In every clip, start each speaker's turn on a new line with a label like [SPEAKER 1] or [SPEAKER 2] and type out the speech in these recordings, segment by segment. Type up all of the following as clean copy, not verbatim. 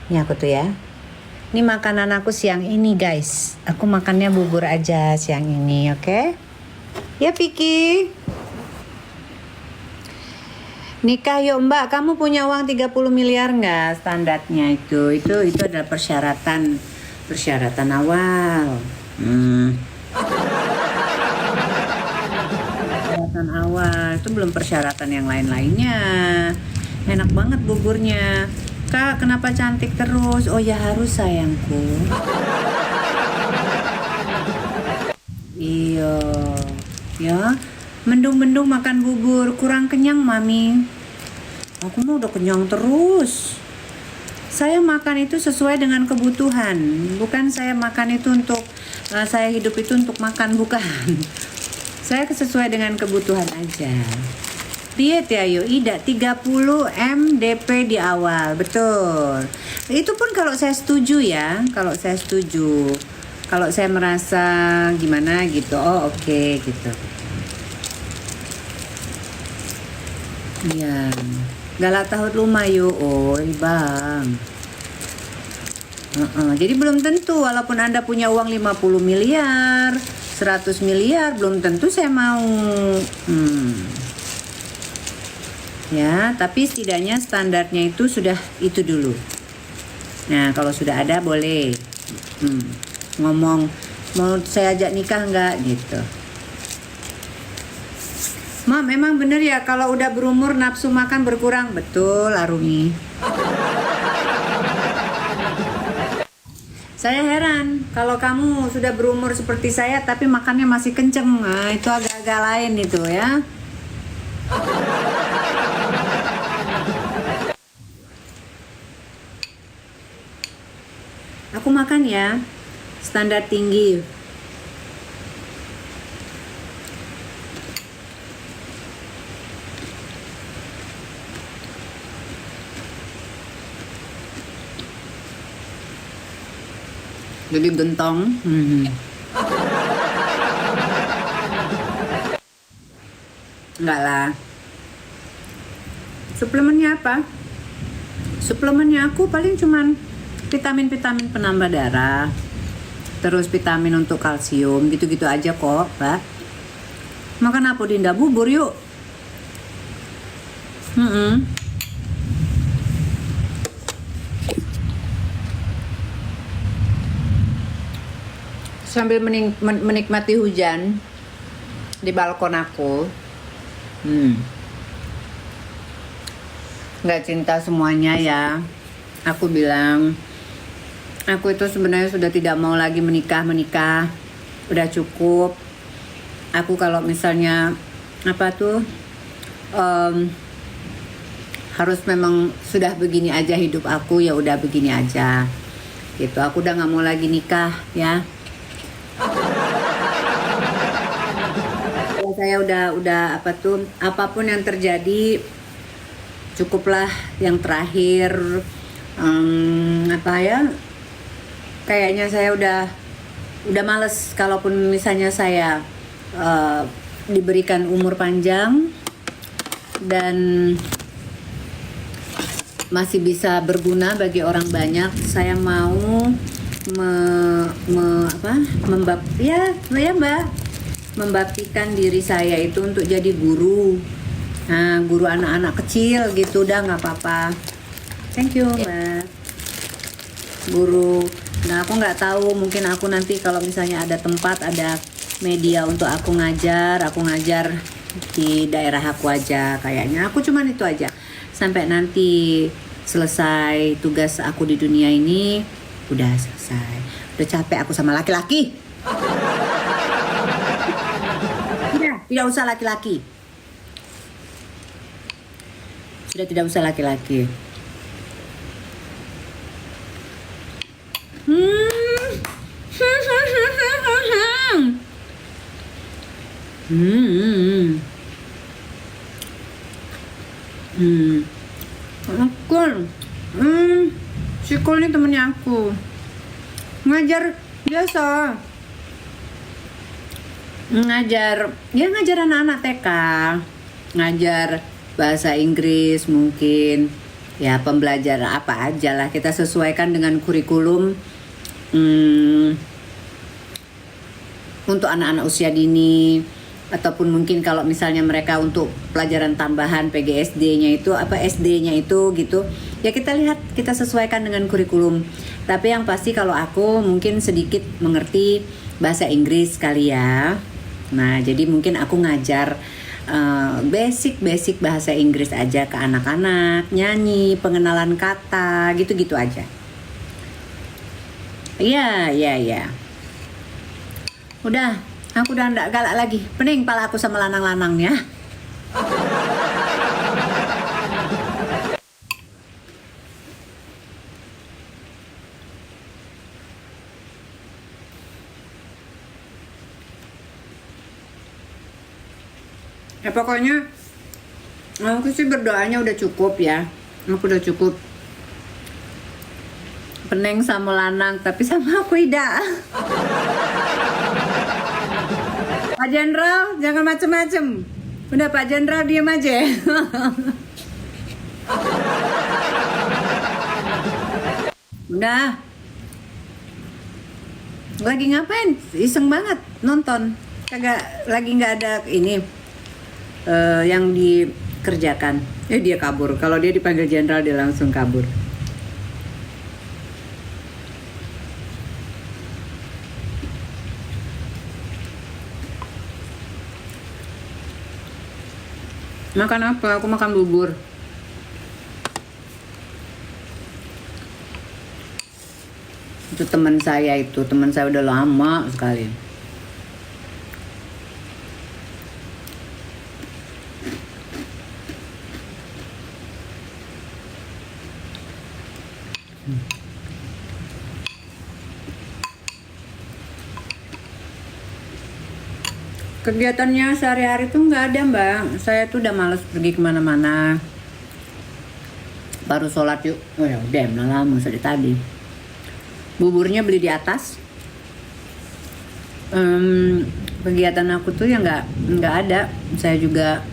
[SPEAKER 1] Ini aku tuh ya. Ini makanan aku siang ini guys. Aku makannya bubur aja siang ini, oke? Ya Piki. Nikah yuk Mbak, kamu punya uang 30 miliar nggak standarnya itu? Itu adalah persyaratan awal. Persyaratan awal, itu belum persyaratan yang lain-lainnya. Enak banget buburnya. Kak, kenapa cantik terus? Oh ya harus sayangku. Iya, ya. Mendung-mendung makan bubur, kurang kenyang mami. Aku mah udah kenyang terus. Saya makan itu sesuai dengan kebutuhan, bukan saya makan itu untuk saya hidup itu untuk makan, bukan. Saya sesuai dengan kebutuhan aja. Diet ya yuk, Ida 30 mdp di awal, betul. Itu pun kalau saya setuju ya, kalau saya setuju. Kalau saya merasa gimana gitu, oh oke, gitu. Iya. Galak tahun rumah yuk, oh bang. Jadi belum tentu, walaupun Anda punya uang 50 miliar, 100 miliar, belum tentu saya mau. Ya, tapi setidaknya standarnya itu sudah itu dulu. Nah, kalau sudah ada boleh ngomong, mau saya ajak nikah nggak gitu. Mam, memang bener ya kalau udah berumur nafsu makan berkurang? Betul, Arumi. Saya heran kalau kamu sudah berumur seperti saya tapi makannya masih kenceng. Nah, itu agak-agak lain itu ya. Aku makan ya, standar tinggi. Jadi gentong. Enggak lah. Suplemennya apa? Suplemennya aku paling cuman vitamin-vitamin penambah darah, terus vitamin untuk kalsium, gitu-gitu aja kok, Mbak. Makan apa Dinda? Bubur yuk. Sambil menikmati hujan di balkon aku. Nggak cinta semuanya ya. Aku bilang, aku itu sebenarnya sudah tidak mau lagi menikah. Udah cukup. Aku kalau misalnya harus memang sudah begini aja hidup aku, ya udah begini aja. Gitu. Aku udah nggak mau lagi nikah ya. Saya udah apapun yang terjadi cukuplah yang terakhir. Kayaknya saya udah males kalaupun misalnya saya diberikan umur panjang dan masih bisa berguna bagi orang banyak. Saya mau membaktikan diri saya itu untuk jadi guru. Nah, guru anak-anak kecil gitu, udah nggak apa-apa. Thank you, Mbak. Guru. Nah, aku nggak tahu, mungkin aku nanti kalau misalnya ada tempat, ada media untuk aku ngajar di daerah aku aja kayaknya. Aku cuman itu aja. Sampai nanti selesai tugas aku di dunia ini, udah selesai. Udah capek aku sama laki-laki. Tidak usah laki-laki. Sudah tidak usah laki-laki. Si Kul ini temennya aku. Ngajar biasa. Ngajar anak-anak TK. Ngajar bahasa Inggris mungkin. Ya pembelajaran apa aja lah, kita sesuaikan dengan kurikulum hmm, untuk anak-anak usia dini, ataupun mungkin kalau misalnya mereka untuk pelajaran tambahan PGSD-nya itu apa SD-nya itu gitu. Ya kita lihat, kita sesuaikan dengan kurikulum. Tapi yang pasti kalau aku mungkin sedikit mengerti bahasa Inggris kali ya. Nah, jadi mungkin aku ngajar basic bahasa Inggris aja ke anak-anak, nyanyi, pengenalan kata, gitu-gitu aja. Iya. Udah, aku udah nggak galak lagi. Pening pala aku sama lanang-lanangnya. Ya pokoknya aku sih berdoanya udah cukup ya. Aku udah cukup peneng sama lanang, tapi sama aku tidak. Pak Jenderal, jangan macem-macem. Udah Pak Jenderal diam aja. Udah. Lagi ngapain? Iseng banget nonton. Kagak, lagi nggak ada ini yang dikerjakan. Dia kabur. Kalau dia dipanggil jenderal dia langsung kabur. Makan apa? Aku makan bubur. Itu teman saya udah lama sekali. Kegiatannya sehari-hari tuh nggak ada mbak. Saya tuh udah males pergi kemana-mana. Baru sholat yuk. Oh ya udah lama dari tadi. Buburnya beli di atas. Kegiatan aku tuh ya nggak ada. Saya juga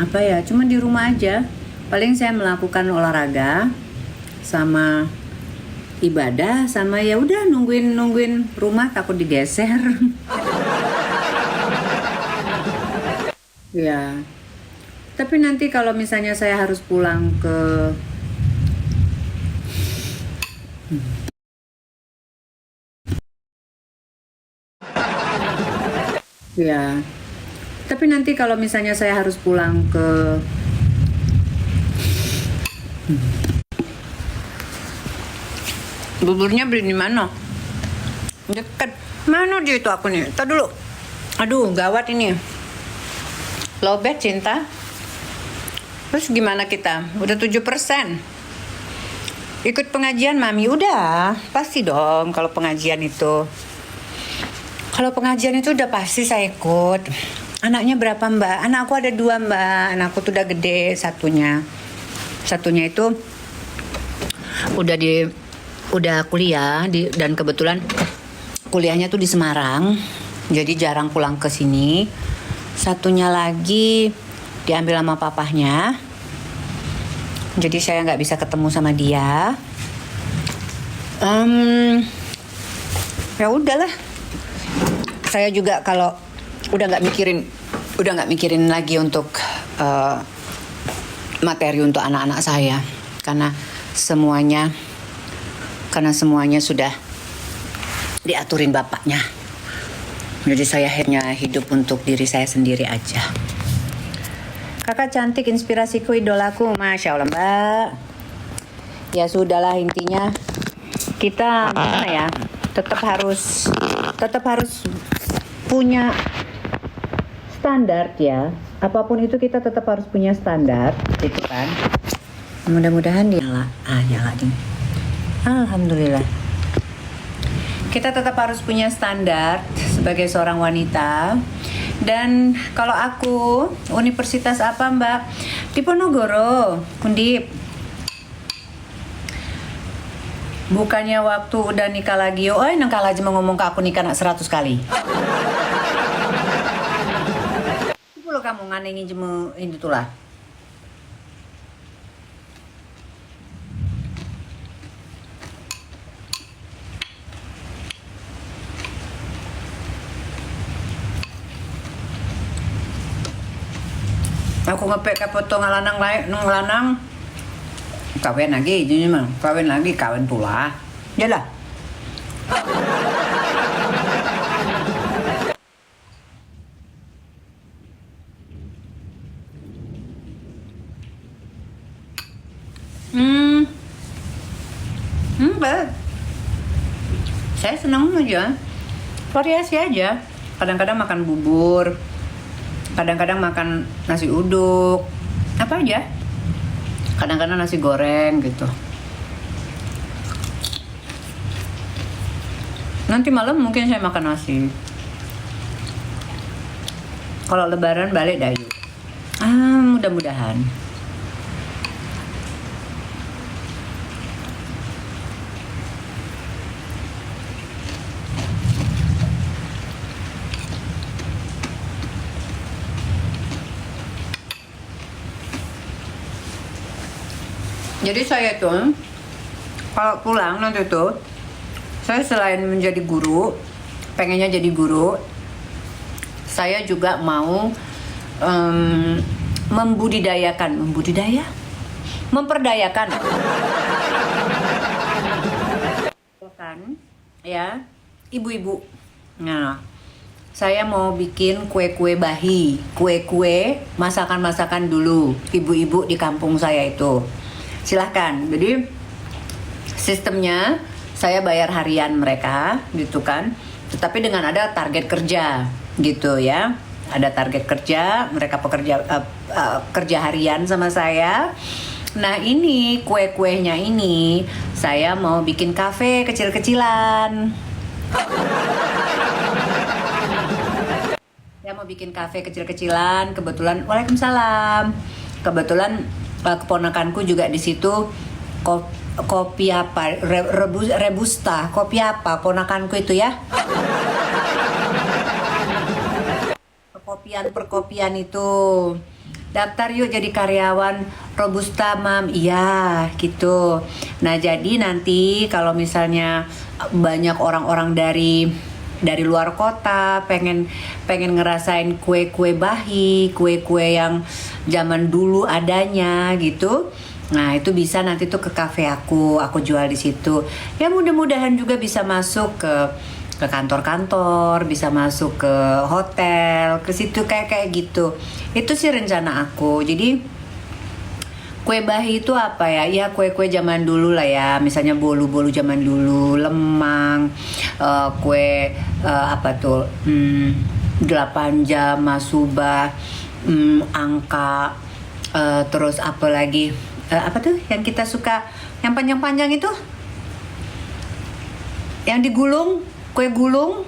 [SPEAKER 1] apa ya, cuma di rumah aja. Paling saya melakukan olahraga sama ibadah, sama ya udah nungguin rumah takut digeser. Ya, tapi nanti kalau misalnya saya harus pulang ke ya, tapi nanti kalau misalnya saya harus pulang ke buburnya beli di mana? Deket. Mana dia itu aku nih? Tadi dulu. Aduh, gawat ini. Lobet cinta. Terus gimana kita? Udah 7%. Ikut pengajian mami? Udah. Pasti dong kalau pengajian itu. Kalau pengajian itu udah pasti saya ikut. Anaknya berapa mbak? Anakku ada 2 mbak. Anakku tuh udah gede satunya. Satunya itu udah kuliah dan kebetulan kuliahnya tuh di Semarang. Jadi jarang pulang ke sini. Satunya lagi diambil sama papahnya. Jadi saya nggak bisa ketemu sama dia. Ya udahlah. Saya juga kalau udah nggak mikirin lagi untuk materi untuk anak-anak saya, karena semuanya sudah diaturin bapaknya. Jadi saya akhirnya hidup untuk diri saya sendiri aja. Kakak cantik, inspirasiku, idolaku. Masya Allah mbak. Ya sudahlah, intinya kita gimana ya, tetap harus punya standar ya. Apapun itu kita tetap harus punya standar gitu kan. Mudah-mudahan dia nyala nih. Alhamdulillah. Kita tetap harus punya standar sebagai seorang wanita. Dan kalau aku, universitas apa mbak? Diponegoro, Undip. Bukannya waktu udah nikah lagi, nang kalah aja mau ngomong ke aku nikah nak 100 kali. Kalau kamu nganengin jemu ini tuh lah. Aku ngepek ke foto ngalanang lain, ngalanang kawin lagi, jadi mah kawin pula. Ya lah. Enggak. Saya senang aja. Variasi aja. Kadang-kadang makan bubur, kadang-kadang makan nasi uduk, apa aja. Kadang-kadang nasi goreng gitu. Nanti malam mungkin saya makan nasi. Kalau lebaran balik Dayu. Mudah-mudahan. Jadi saya tuh kalau pulang nanti tuh saya selain menjadi guru, pengennya jadi guru, saya juga mau memperdayakan kan ya ibu-ibu. Nah, saya mau bikin kue-kue bahi, kue-kue masakan-masakan dulu ibu-ibu di kampung saya itu. Silahkan. Jadi sistemnya saya bayar harian mereka gitu kan, tetapi dengan ada target kerja gitu ya. Ada target kerja, mereka kerja harian sama saya. Nah, ini kue-kuenya ini saya mau bikin kafe kecil-kecilan. Saya mau bikin kafe kecil-kecilan, kebetulan Waalaikumsalam. Kebetulan keponakanku juga di situ kopi apa Robusta, kopi apa ponakanku itu ya. Perkopian itu. Daftar yuk jadi karyawan Robusta, Mam. Iya, gitu. Nah, jadi nanti kalau misalnya banyak orang-orang dari luar kota pengen ngerasain kue-kue bahi, kue-kue yang zaman dulu adanya gitu. Nah, itu bisa nanti tuh ke kafe aku jual di situ. Ya mudah-mudahan juga bisa masuk ke kantor-kantor, bisa masuk ke hotel, ke situ kayak gitu. Itu sih rencana aku. Jadi kue bahi itu apa ya? Ya kue-kue zaman dulu lah ya. Misalnya bolu-bolu zaman dulu, lemang, kue apa tuh? 8 jam, masubah, angka, terus apa lagi? Apa tuh yang kita suka yang panjang-panjang itu? Yang digulung, kue gulung.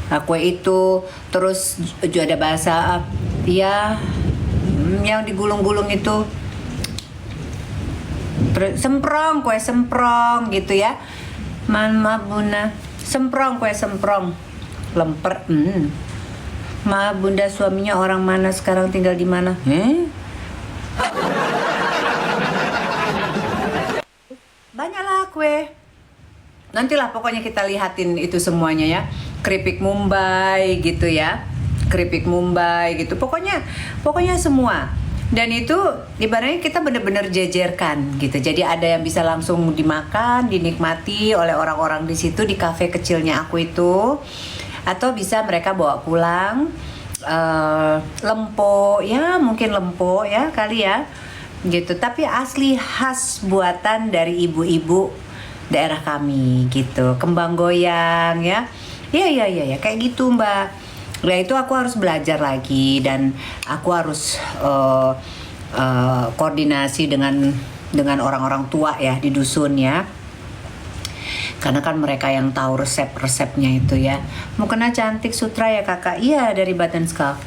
[SPEAKER 1] Nah, kue itu terus juga ada bahasa ya yang digulung-gulung itu semprong, kue semprong gitu ya. Maaf Bunda, semprong, kue semprong, lemper. Maaf Bunda, suaminya orang mana, sekarang tinggal di mana? Banyaklah kue. Nantilah pokoknya kita lihatin itu semuanya ya. Keripik Mumbai gitu ya. Keripik Mumbai gitu. Pokoknya semua. Dan itu ibaratnya kita benar-benar jejerkan gitu. Jadi ada yang bisa langsung dimakan, dinikmati oleh orang-orang di situ di kafe kecilnya aku itu. Atau bisa mereka bawa pulang lempo ya, mungkin lempo ya kali ya. Gitu. Tapi asli khas buatan dari ibu-ibu daerah kami gitu, kembang goyang ya. Ya kayak gitu Mbak. Nah, itu aku harus belajar lagi dan aku harus koordinasi dengan orang-orang tua ya di dusun ya. Karena kan mereka yang tahu resep-resepnya itu ya. Mukena cantik Sutra ya kakak. Iya, dari Button Scarf.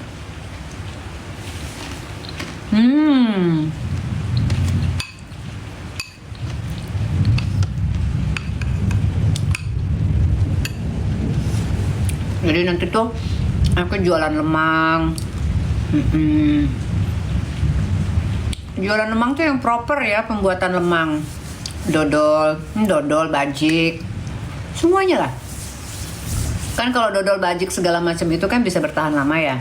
[SPEAKER 1] Jadi nanti tuh aku jualan lemang. Jualan lemang tuh yang proper ya, pembuatan lemang. Dodol, bajik, semuanya lah. Kan kalau dodol, bajik segala macam itu kan bisa bertahan lama ya.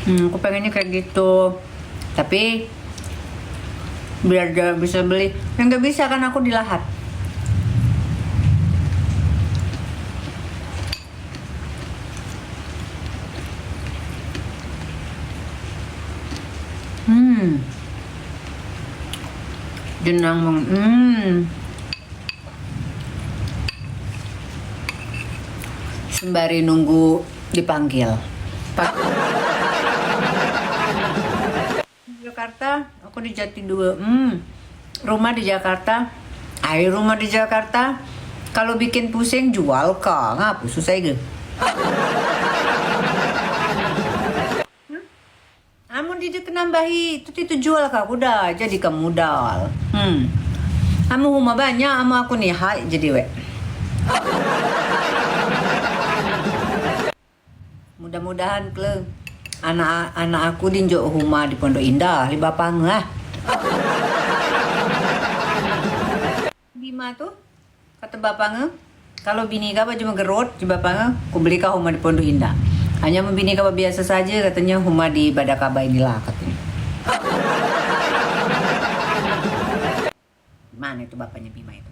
[SPEAKER 1] Aku pengennya kayak gitu. Tapi biar dia bisa beli, yang nggak bisa kan aku di Lahat. Jenang banget. Sembari nunggu dipanggil. Jakarta, aku di Jati 2. Rumah di Jakarta. Rumah di Jakarta. Kalau bikin pusing jual kah? Ngapa susah gitu. Amun di nambahi itu jual kah? Udah jadi kamu modal. Kamu rumah banyak, ama aku nih hai jadi we. Mudah-mudahan kleng anak aku dinjok rumah di Pondok Indah, di Bapang lah. Bima tuh kata bapaknya, kalau bini kau cuma gerot di bapaknya, aku beli kau rumah di Pondok Indah. Hanya membini kau biasa saja katanya rumah di Badakaba inilah katanya. Mana itu bapaknya Bima itu?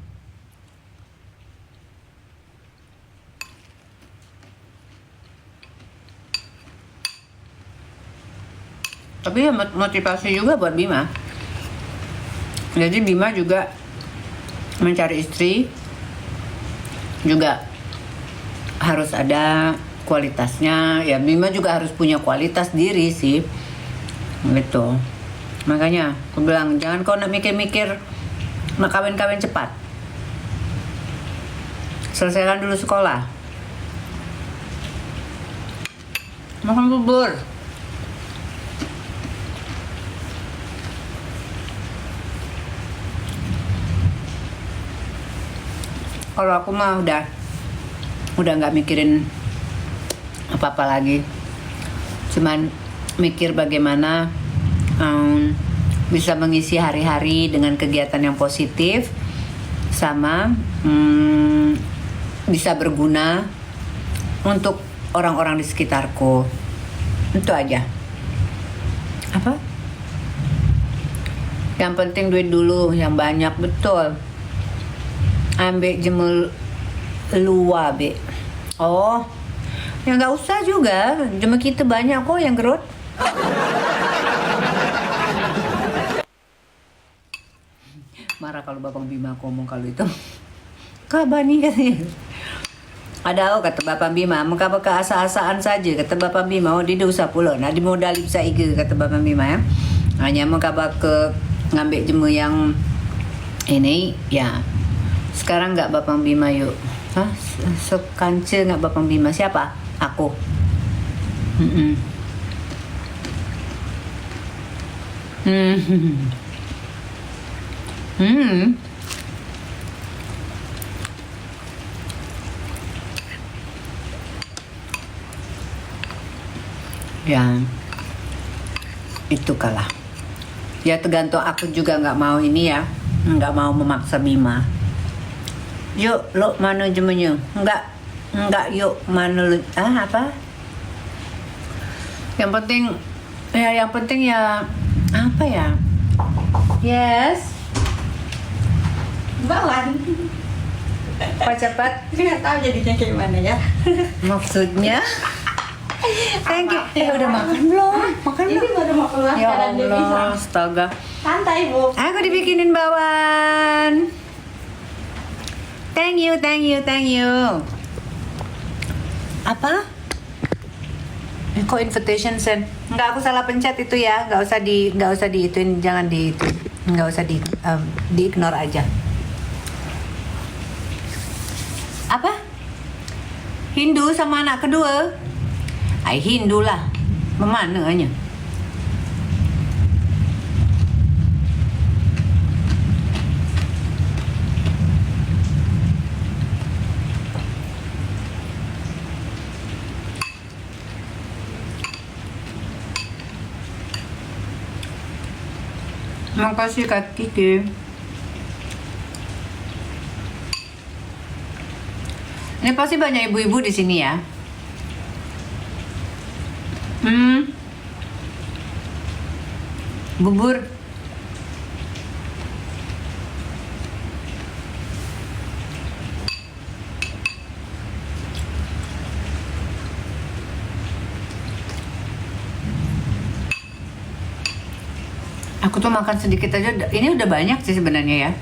[SPEAKER 1] Tapi ya motivasi juga buat Bima. Jadi Bima juga mencari istri juga harus ada kualitasnya. Ya Bima juga harus punya kualitas diri sih. Gitu. Makanya aku bilang jangan kau nak mikir-mikir nak kawin-kawin cepat. Selesaikan dulu sekolah. Makan bubur. Kalau aku mah udah nggak mikirin apa-apa lagi, cuman mikir bagaimana bisa mengisi hari-hari dengan kegiatan yang positif sama bisa berguna untuk orang-orang di sekitarku. Itu aja. Apa? Yang penting duit dulu yang banyak, betul. Ambil jemur luar be. Oh, ya nggak usah juga. Jemur kita banyak kok yang gerut. Marah kalau Bapak Bima ngomong kalau itu. Kabar nih katanya. Ada kata Bapak Bima, muka baka asa-asaan saja kata Bapak Bima. Oh dia usah pula. Nah dimodali bisa iga kata Bapak Bima ya. Hanya muka baka ngambil jemur yang ini ya. Sekarang nggak Bapak Bima yuk. Hah? Sekance nggak Bapak Bima? Siapa? Aku. Ya, itu kalah. Ya tergantung aku juga nggak mau ini ya, nggak mau memaksa Bima. Yuk, lo mana jemunya? Enggak, yuk mana lo? Apa? Yang penting ya apa ya? Yes.
[SPEAKER 2] Bawan.
[SPEAKER 1] Pak cepat.
[SPEAKER 2] Nggak tahu jadinya kayak mana ya.
[SPEAKER 1] Maksudnya? Thank you. Udah makan belum? Makan
[SPEAKER 2] Ini
[SPEAKER 1] belum?
[SPEAKER 2] baru mau keluar
[SPEAKER 1] Ya
[SPEAKER 2] sekarang dia bisa.
[SPEAKER 1] Allah, astaga.
[SPEAKER 2] Santai bu.
[SPEAKER 1] Aku dibikinin bawan. Thank you. Apa? Kok invitation send? Enggak, aku salah pencet itu ya. Enggak usah diituin, jangan di itu. Enggak usah di ignore aja. Apa? Hindu sama anak kedua? Ay Hindu lah. Mana nya? Makasih Kak Kiki. Ini pasti banyak ibu-ibu di sini ya. Bubur. Aku tuh makan sedikit aja, ini udah banyak sih sebenarnya ya.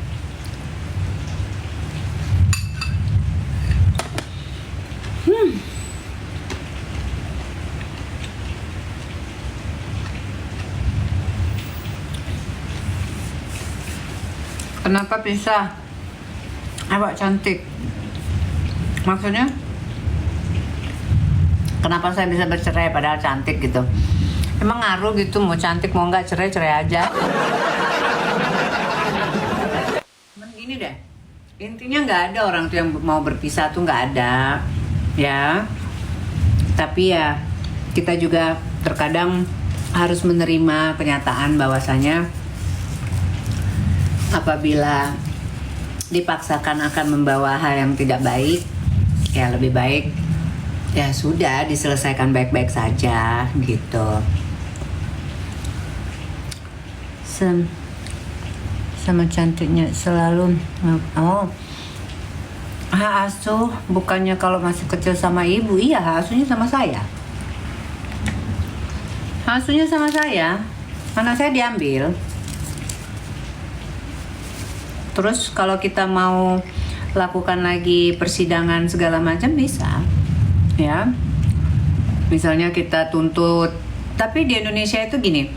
[SPEAKER 1] Kenapa bisa awak cantik? Maksudnya kenapa saya bisa bercerai padahal cantik gitu? Emang ngaruh gitu, mau cantik mau nggak cerai aja. Cuman gini deh, intinya nggak ada orang tuh yang mau berpisah tuh, nggak ada ya. Tapi ya kita juga terkadang harus menerima kenyataan bahwasanya apabila dipaksakan akan membawa hal yang tidak baik, ya lebih baik ya sudah diselesaikan baik-baik saja gitu. Sama cantiknya selalu. Oh, hak asuh bukannya kalau masih kecil sama ibu, iya hak asuhnya sama saya. Hak asuhnya sama saya, anak saya diambil. Terus kalau kita mau lakukan lagi persidangan segala macam bisa, ya. Misalnya kita tuntut, tapi di Indonesia itu gini,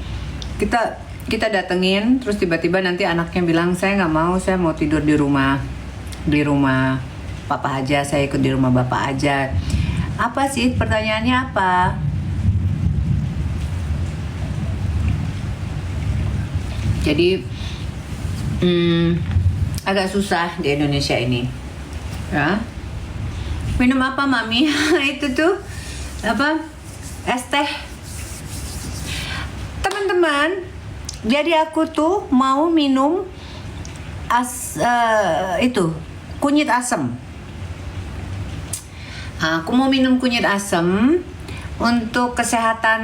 [SPEAKER 1] kita datengin, terus tiba-tiba nanti anaknya bilang saya nggak mau, saya mau tidur di rumah papa aja, saya ikut di rumah bapak aja. Apa sih pertanyaannya apa? Jadi agak susah di Indonesia ini, ya. Minum apa mami? Itu tuh apa? Es teh. Teman-teman, jadi aku tuh mau minum itu kunyit asam. Aku mau minum kunyit asam untuk kesehatan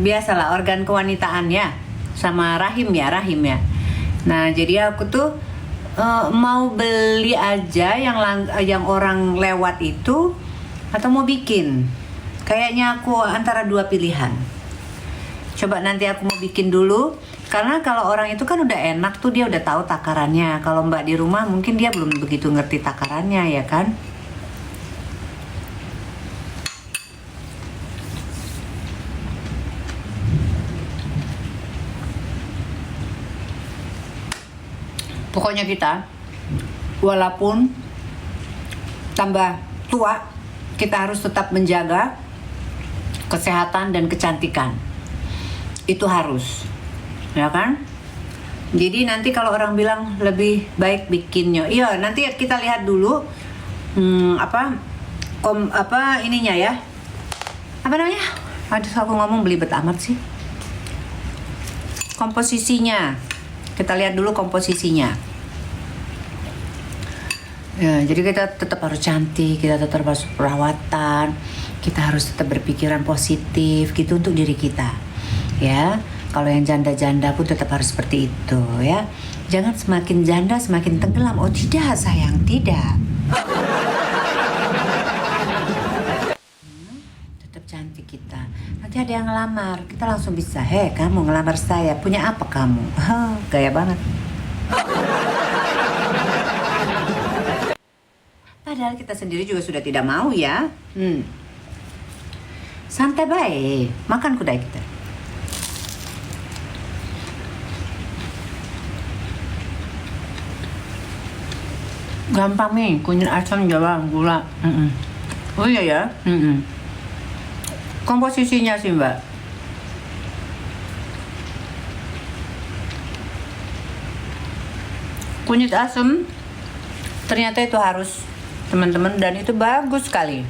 [SPEAKER 1] biasalah organ kewanitaan ya, sama rahim ya. Nah, jadi aku tuh mau beli aja yang orang lewat itu atau mau bikin. Kayaknya aku antara dua pilihan. Coba nanti aku mau bikin dulu, karena kalau orang itu kan udah enak tuh, dia udah tahu takarannya. Kalau Mbak di rumah mungkin dia belum begitu ngerti takarannya ya kan. Pokoknya kita walaupun tambah tua, kita harus tetap menjaga kesehatan dan kecantikan. Itu harus, ya kan? Jadi nanti kalau orang bilang lebih baik bikinnya, iya nanti kita lihat dulu ininya ya. Apa namanya? Aduh, aku ngomong belibet amat sih. Komposisinya. Kita lihat dulu komposisinya. Ya, jadi kita tetap harus cantik, kita tetap harus perawatan, kita harus tetap berpikiran positif gitu untuk diri kita. Ya, kalau yang janda-janda pun tetap harus seperti itu ya. Jangan semakin janda semakin tenggelam. Oh tidak sayang, tidak. Tetap cantik kita. Nanti ada yang ngelamar, kita langsung bisa. Hei kamu ngelamar saya, punya apa kamu? Gaya banget. Padahal kita sendiri juga sudah tidak mau ya. Santai baik, makan kudai kita. Gampang nih, kunyit asam Jawa, gula. Oh iya ya. Komposisinya sih Mbak. Kunyit asam ternyata itu harus teman-teman, dan itu bagus sekali.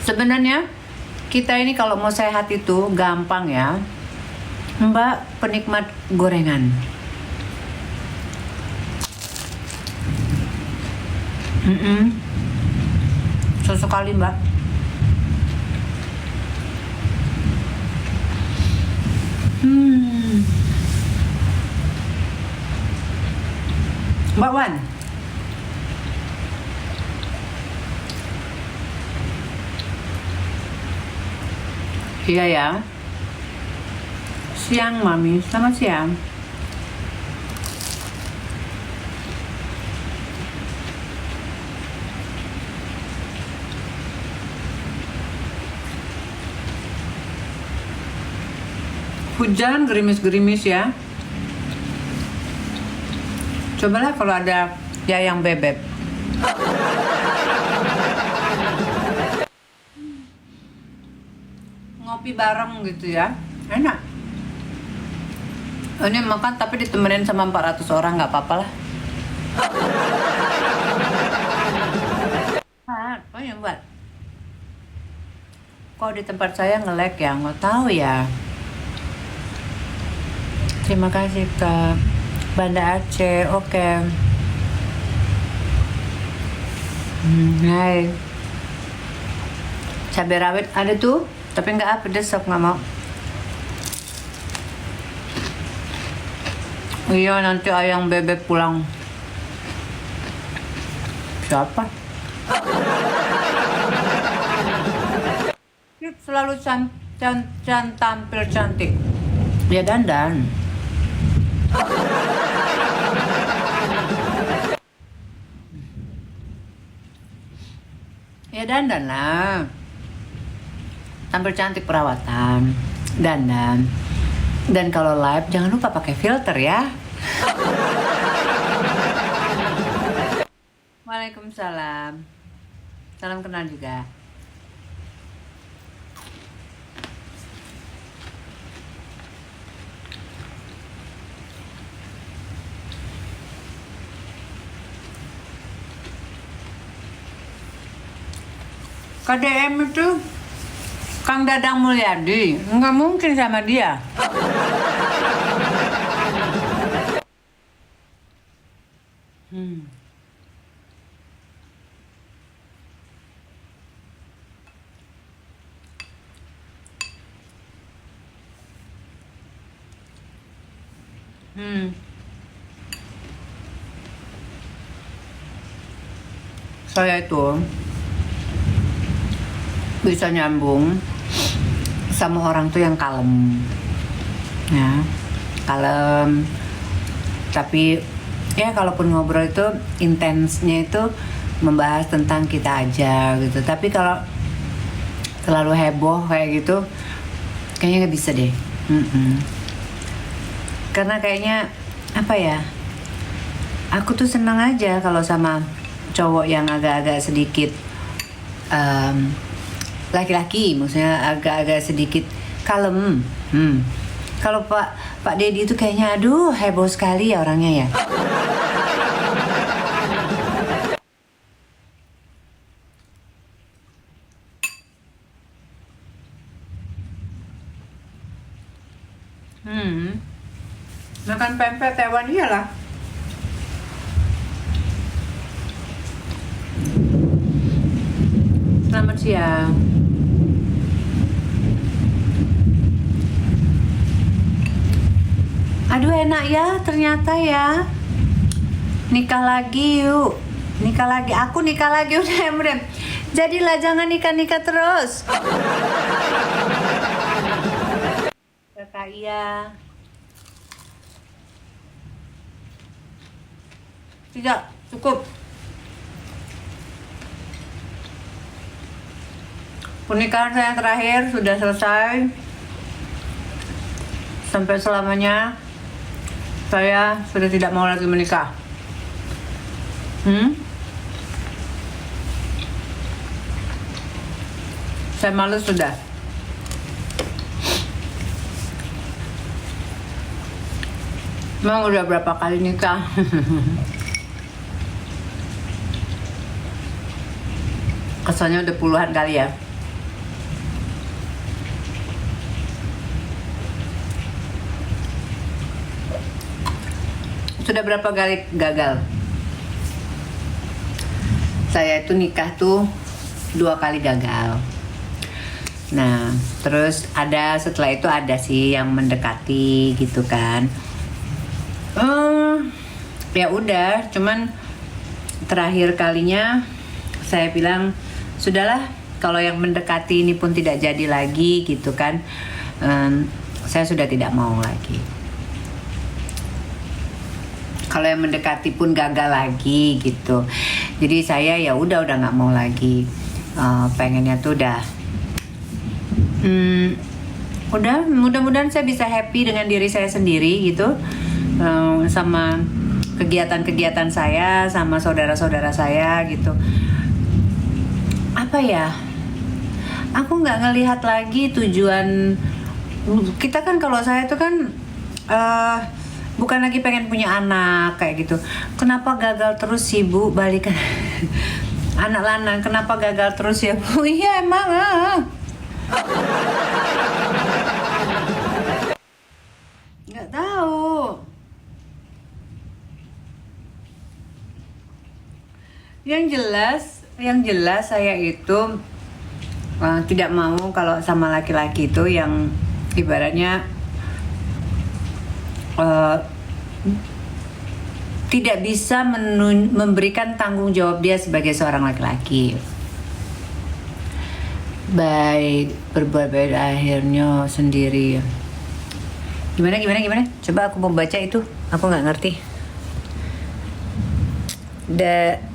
[SPEAKER 1] Sebenarnya kita ini kalau mau sehat itu gampang ya, Mbak penikmat gorengan. Sesekali Mbak. Hmm. Mbak Wan. Iya ya. Siang, Mami. Selamat siang. Hujan gerimis-gerimis ya. Cobalah kalau ada yayang bebek. Ngopi bareng gitu ya. Enak. Ini makan tapi ditemenin sama 400 orang, nggak apa-apa lah. Oh ya buat. Kok di tempat saya nge-lag ya? Nggak tahu ya. Terima kasih ke Banda Aceh. Oke. Hai. Cabai rawit ada tuh, tapi nggak pedes, sok nggak mau. Iya, nanti ayang bebek pulang. Siapa? Selalu tampil cantik. Ya dandan. Ya dandan lah. Tampil cantik, perawatan, dandan. Dan kalau live jangan lupa pakai filter ya. Waalaikumsalam. Salam kenal juga. KDM itu Kang Dadang Mulyadi, nggak mungkin sama dia. Hmm. Saya itu bisa nyambung sama orang tuh yang kalem, ya, kalem. Tapi ya kalaupun ngobrol itu intensnya itu membahas tentang kita aja gitu. Tapi kalau terlalu heboh kayak gitu, kayaknya nggak bisa deh. Karena kayaknya apa ya? Aku tuh senang aja kalau sama cowok yang agak-agak sedikit laki-laki, maksudnya agak-agak sedikit kalem. Kalau Pak Deddy itu kayaknya aduh heboh sekali ya orangnya ya. Makan pempek Taiwan iyalah. Selamat siang. Aduh enak ya ternyata ya. Nikah lagi yuk. Nikah lagi. Aku nikah lagi udah. Jadilah jangan nikah-nikah terus. Kakak iya. Tidak cukup. Pernikahan saya yang terakhir sudah selesai. Sampai selamanya saya sudah tidak mau lagi menikah. Saya malu sudah. Emang udah berapa kali nikah? Kesannya udah puluhan kali ya. Sudah berapa kali gagal? Saya itu nikah tuh 2 kali gagal. Nah, terus setelah itu ada sih yang mendekati gitu kan. Ya udah, cuman terakhir kalinya saya bilang sudahlah, kalau yang mendekati ini pun tidak jadi lagi gitu kan. Saya sudah tidak mau lagi. Kalau yang mendekati pun gagal lagi gitu. Jadi saya ya udah nggak mau lagi. Pengennya tuh udah mudah-mudahan saya bisa happy dengan diri saya sendiri gitu, sama kegiatan-kegiatan saya, sama saudara-saudara saya gitu. Apa ya, aku nggak ngelihat lagi tujuan kita kan. Kalau saya tuh kan bukan lagi pengen punya anak kayak gitu. Kenapa gagal terus sih Bu balikan anak lanang, kenapa gagal terus ya Bu? Iya emang nggak tahu. Yang jelas saya itu tidak mau kalau sama laki-laki itu yang ibaratnya tidak bisa memberikan tanggung jawab dia sebagai seorang laki-laki. Berbuat baik akhirnya sendiri. Gimana? Coba aku mau baca itu. Aku nggak ngerti.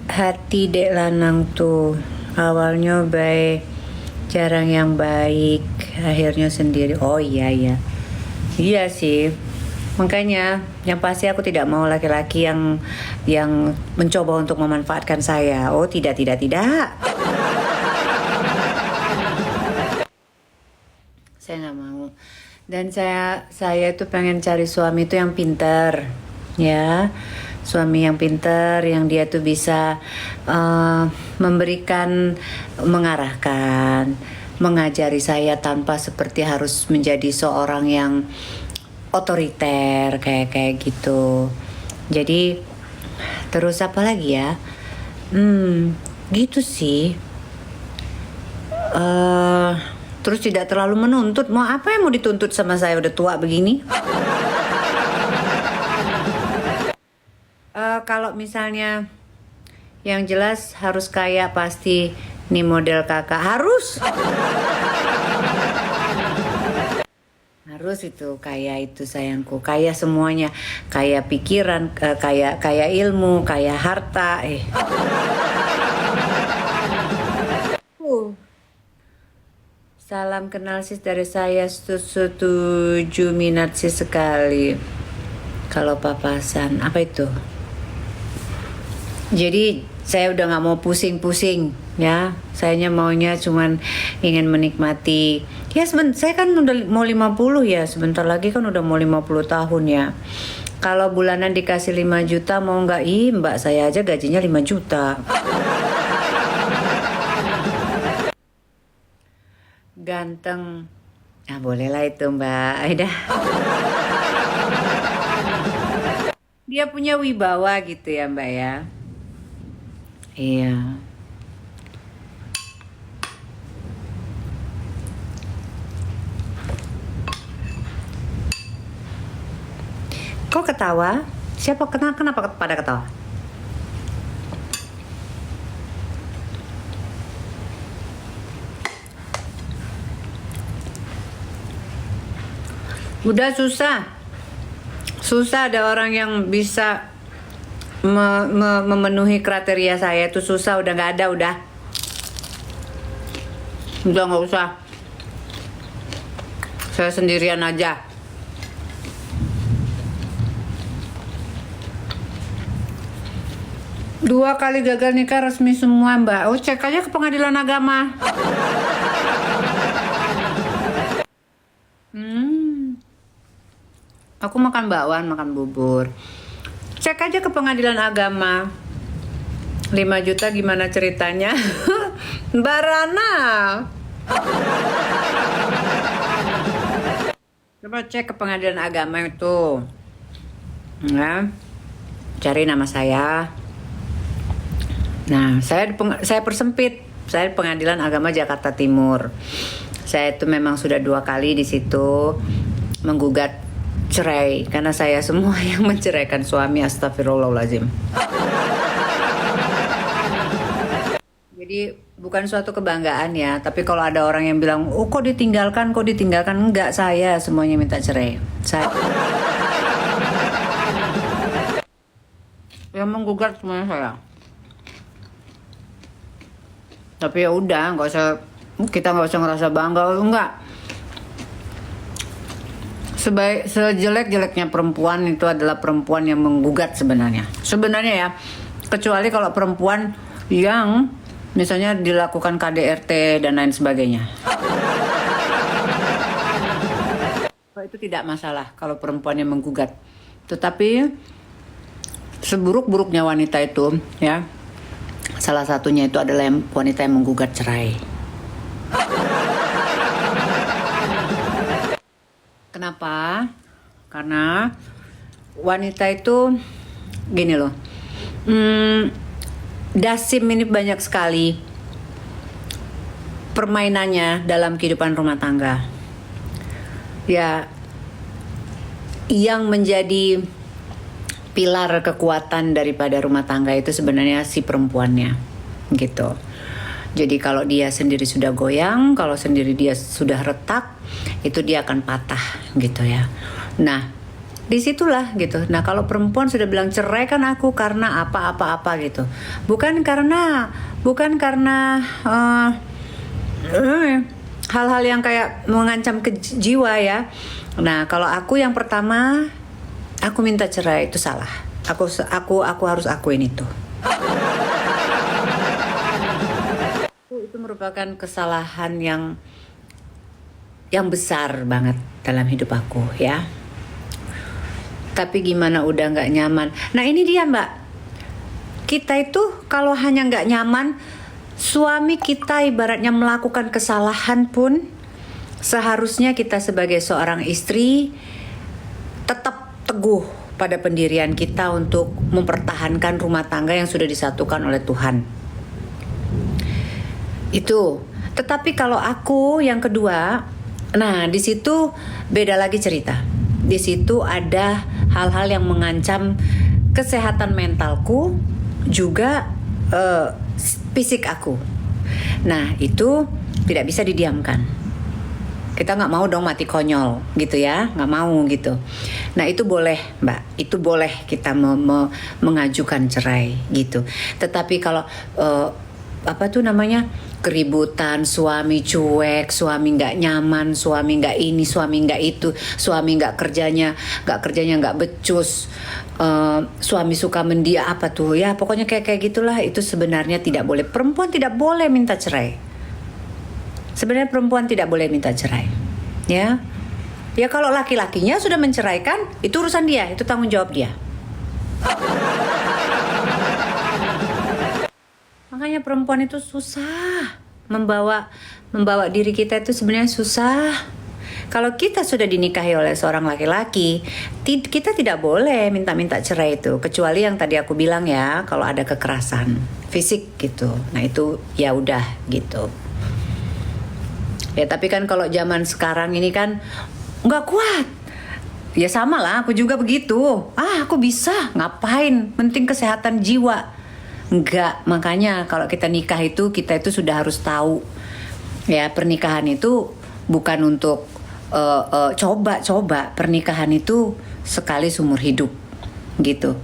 [SPEAKER 1] Hati dek lanang tuh awalnya baik, jarang yang baik, akhirnya sendiri. Oh iya sih. Makanya yang pasti aku tidak mau laki-laki yang mencoba untuk memanfaatkan saya. Oh tidak. Saya nggak mau. Dan saya tuh pengen cari suami itu yang pintar, ya. Suami yang pintar, yang dia tuh bisa memberikan, mengarahkan, mengajari saya tanpa seperti harus menjadi seorang yang otoriter kayak gitu. Jadi terus apa lagi ya? Gitu sih. Terus tidak terlalu menuntut. Mau apa yang mau dituntut sama saya udah tua begini? Kalau misalnya yang jelas harus kaya, pasti nih model kakak harus itu kaya, itu sayangku, kaya semuanya, kaya pikiran, kaya ilmu, kaya harta. Salam kenal sis dari saya, setuju minat sis sekali kalau papasan. Apa itu? Jadi saya udah nggak mau pusing-pusing ya. Sayanya maunya cuman ingin menikmati. Ya saya kan udah mau 50 ya. Sebentar lagi kan udah mau 50 tahun ya. Kalau bulanan dikasih 5 juta mau nggak? Mbak saya aja gajinya 5 juta. Ganteng. Nah bolehlah itu Mbak Aida. Dia punya wibawa gitu ya Mbak ya. Iya. Kok ketawa? Kenapa pada ketawa? Udah susah ada orang yang bisa memenuhi kriteria saya. Itu susah, udah nggak ada, udah nggak usah. Saya sendirian aja. Dua kali gagal nikah resmi semua Mbak. Oh cek aja ke pengadilan agama. Aku makan bakwan, makan bubur. Cek aja ke pengadilan agama. 5 juta gimana ceritanya? Mbak Rana. Coba cek ke pengadilan agama itu. Nah, cari nama saya. Nah, saya persempit. Saya di Pengadilan Agama Jakarta Timur. Saya itu memang sudah 2 kali di situ menggugat cerai karena saya semua yang menceraikan suami. Astagfirullahaladzim. Jadi bukan suatu kebanggaan ya, tapi kalau ada orang yang bilang, oh kok ditinggalkan, enggak, saya semuanya minta cerai. Saya yang menggugat semuanya saya. Tapi ya udah, kita nggak usah ngerasa bangga, enggak. Sejelek-jeleknya perempuan itu adalah perempuan yang menggugat sebenarnya. Sebenarnya ya, kecuali kalau perempuan yang misalnya dilakukan KDRT dan lain sebagainya. Itu tidak masalah kalau perempuan yang menggugat. Tetapi seburuk-buruknya wanita itu ya, salah satunya itu adalah wanita yang menggugat cerai. Kenapa? Karena wanita itu gini loh. Dasim ini banyak sekali permainannya dalam kehidupan rumah tangga. Ya, yang menjadi pilar kekuatan daripada rumah tangga itu sebenarnya si perempuannya, gitu. Jadi kalau dia sendiri sudah goyang, kalau sendiri dia sudah retak, itu dia akan patah, gitu ya. Nah, disitulah gitu. Nah kalau perempuan sudah bilang ceraikan aku karena apa-apa gitu, bukan karena hal-hal yang kayak mengancam ke jiwa ya. Nah kalau aku yang pertama, aku minta cerai itu salah. Aku harus akuin itu. Itu merupakan kesalahan yang besar banget dalam hidup aku ya. Tapi gimana udah nggak nyaman. Nah ini dia mbak, kita itu kalau hanya nggak nyaman, suami kita ibaratnya melakukan kesalahan pun, seharusnya kita sebagai seorang istri tetap teguh pada pendirian kita untuk mempertahankan rumah tangga yang sudah disatukan oleh Tuhan. Itu. Tetapi kalau aku yang kedua, nah di situ beda lagi cerita. Di situ ada hal-hal yang mengancam kesehatan mentalku, juga fisik aku. Nah itu tidak bisa didiamkan. Kita nggak mau dong mati konyol gitu ya, nggak mau gitu. Nah itu boleh mbak, itu boleh kita mengajukan cerai gitu. Tetapi kalau keributan, suami cuek, suami nggak nyaman, suami nggak ini, suami nggak itu, suami nggak kerjanya nggak becus, suami suka mendia ya pokoknya kayak gitulah. Itu sebenarnya tidak boleh. Perempuan tidak boleh minta cerai. Sebenarnya perempuan tidak boleh minta cerai, ya kalau laki-lakinya sudah menceraikan, itu urusan dia, itu tanggung jawab dia. Makanya perempuan itu susah membawa diri kita, itu sebenarnya susah. Kalau kita sudah dinikahi oleh seorang laki-laki, kita tidak boleh minta cerai itu, kecuali yang tadi aku bilang ya, kalau ada kekerasan fisik gitu. Nah itu ya udah gitu. Ya tapi kan kalau zaman sekarang ini kan nggak kuat. Ya sama lah, aku juga begitu. Aku bisa, ngapain? Penting kesehatan jiwa. Enggak, makanya kalau kita nikah itu, kita itu sudah harus tahu ya, pernikahan itu bukan untuk coba-coba. Pernikahan itu sekali seumur hidup gitu.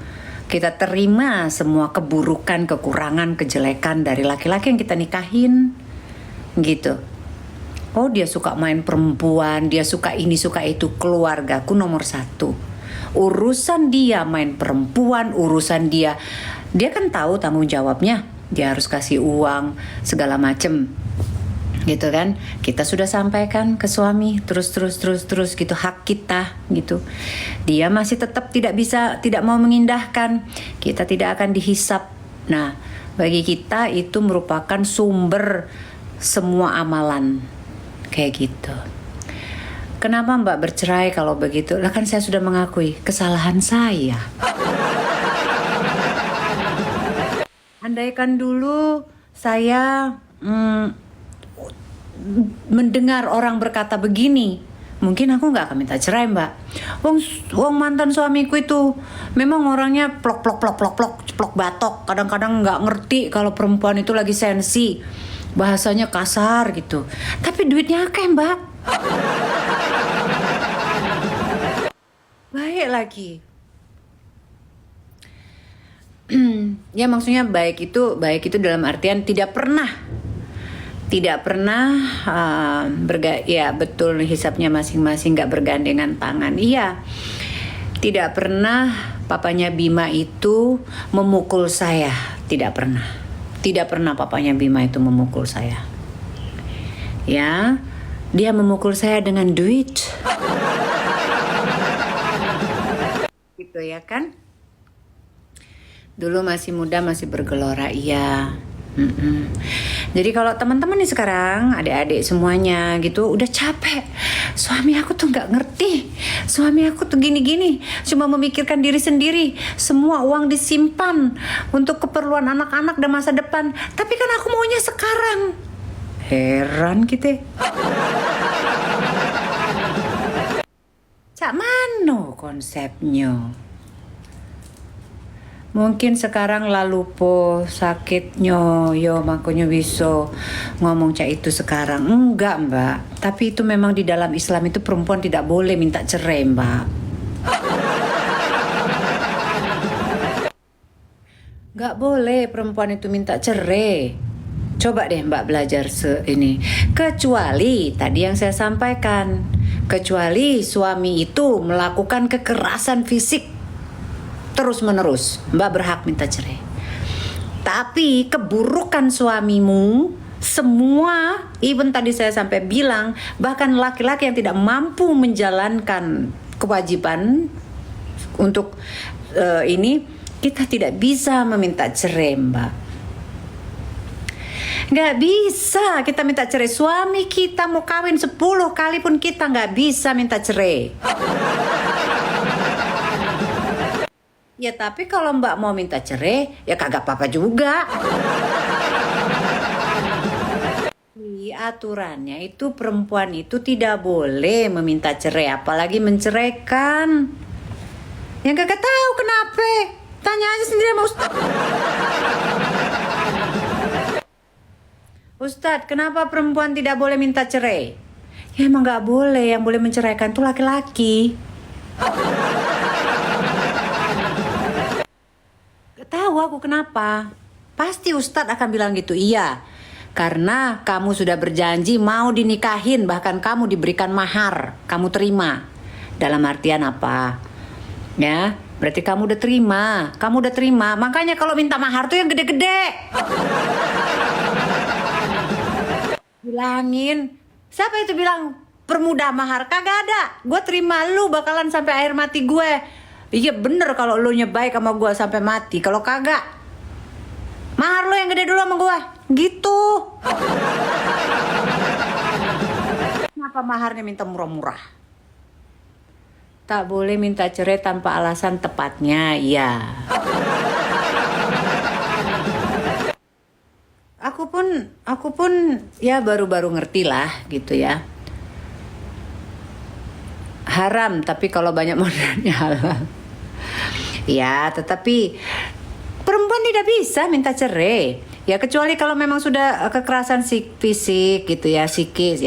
[SPEAKER 1] Kita terima semua keburukan, kekurangan, kejelekan dari laki-laki yang kita nikahin gitu. Oh dia suka main perempuan, dia suka ini suka itu, keluargaku nomor 1. Urusan dia main perempuan, urusan dia kan tahu tanggung jawabnya, dia harus kasih uang segala macem gitu kan. Kita sudah sampaikan ke suami terus gitu, hak kita gitu. Dia masih tetap tidak mau mengindahkan, kita tidak akan dihisap. Nah bagi kita itu merupakan sumber semua amalan kayak gitu. Kenapa mbak bercerai kalau begitu? Lah kan saya sudah mengakui kesalahan saya. Andaikan dulu saya mendengar orang berkata begini, mungkin aku nggak akan minta cerai, Mbak. Wong mantan suamiku itu memang orangnya plok batok. Kadang-kadang nggak ngerti kalau perempuan itu lagi sensi, bahasanya kasar gitu. Tapi duitnya akeh, Mbak. Baik lagi. Ya maksudnya baik itu dalam artian tidak pernah ya betul, hisapnya masing-masing, nggak bergandengan tangan. Iya, tidak pernah papanya Bima itu memukul saya, tidak pernah papanya Bima itu memukul saya. Ya, dia memukul saya dengan duit. Gitu ya kan? Dulu masih muda, masih bergelora, iya. Jadi kalau teman-teman nih sekarang, adik-adik semuanya gitu, udah capek. Suami aku tuh nggak ngerti. Suami aku tuh gini-gini, cuma memikirkan diri sendiri. Semua uang disimpan untuk keperluan anak-anak dan masa depan. Tapi kan aku maunya sekarang. Heran kita. Cak mano konsepnya? Mungkin sekarang lalu po sakitnya, yo makanya bisa ngomong cak itu sekarang. Enggak, Mbak. Tapi itu memang di dalam Islam itu perempuan tidak boleh minta cerai, Mbak. Enggak boleh perempuan itu minta cerai. Coba deh Mbak belajar ini. Kecuali tadi yang saya sampaikan, kecuali suami itu melakukan kekerasan fisik terus menerus, Mbak berhak minta cerai. Tapi keburukan suamimu semua, even tadi saya sampai bilang, bahkan laki-laki yang tidak mampu menjalankan kewajiban untuk ini, kita tidak bisa meminta cerai, Mbak. Nggak bisa kita minta cerai. Suami kita mau kawin 10 kali pun kita nggak bisa minta cerai. Ya tapi kalau Mbak mau minta cerai, ya kagak apa-apa juga. Aturannya itu perempuan itu tidak boleh meminta cerai, apalagi menceraikan. Yang kagak tahu kenapa. Tanya aja sendiri sama Ustadz. Ustadz, kenapa perempuan tidak boleh minta cerai? Ya emang gak boleh, yang boleh menceraikan tuh laki-laki. Tahu aku kenapa? Pasti Ustadz akan bilang gitu. Iya, karena kamu sudah berjanji mau dinikahin, bahkan kamu diberikan mahar, kamu terima. Dalam artian apa? Ya, berarti kamu udah terima. Makanya kalau minta mahar tuh yang gede-gede. Bilangin, siapa itu bilang permudah mahar? Kagak ada. Gue terima lu bakalan sampai akhir mati gue. Iya bener kalau lu baik sama gue sampai mati. Kalau kagak, mahar lu yang gede dulu sama gue. Gitu. Kenapa maharnya minta murah-murah? Tak boleh minta cerai tanpa alasan tepatnya. Iya. Aku pun ya baru-baru ngerti lah gitu ya. Haram, tapi kalau banyak modalnya halal. Ya, tetapi perempuan tidak bisa minta cerai. Ya kecuali kalau memang sudah kekerasan fisik gitu ya, psikis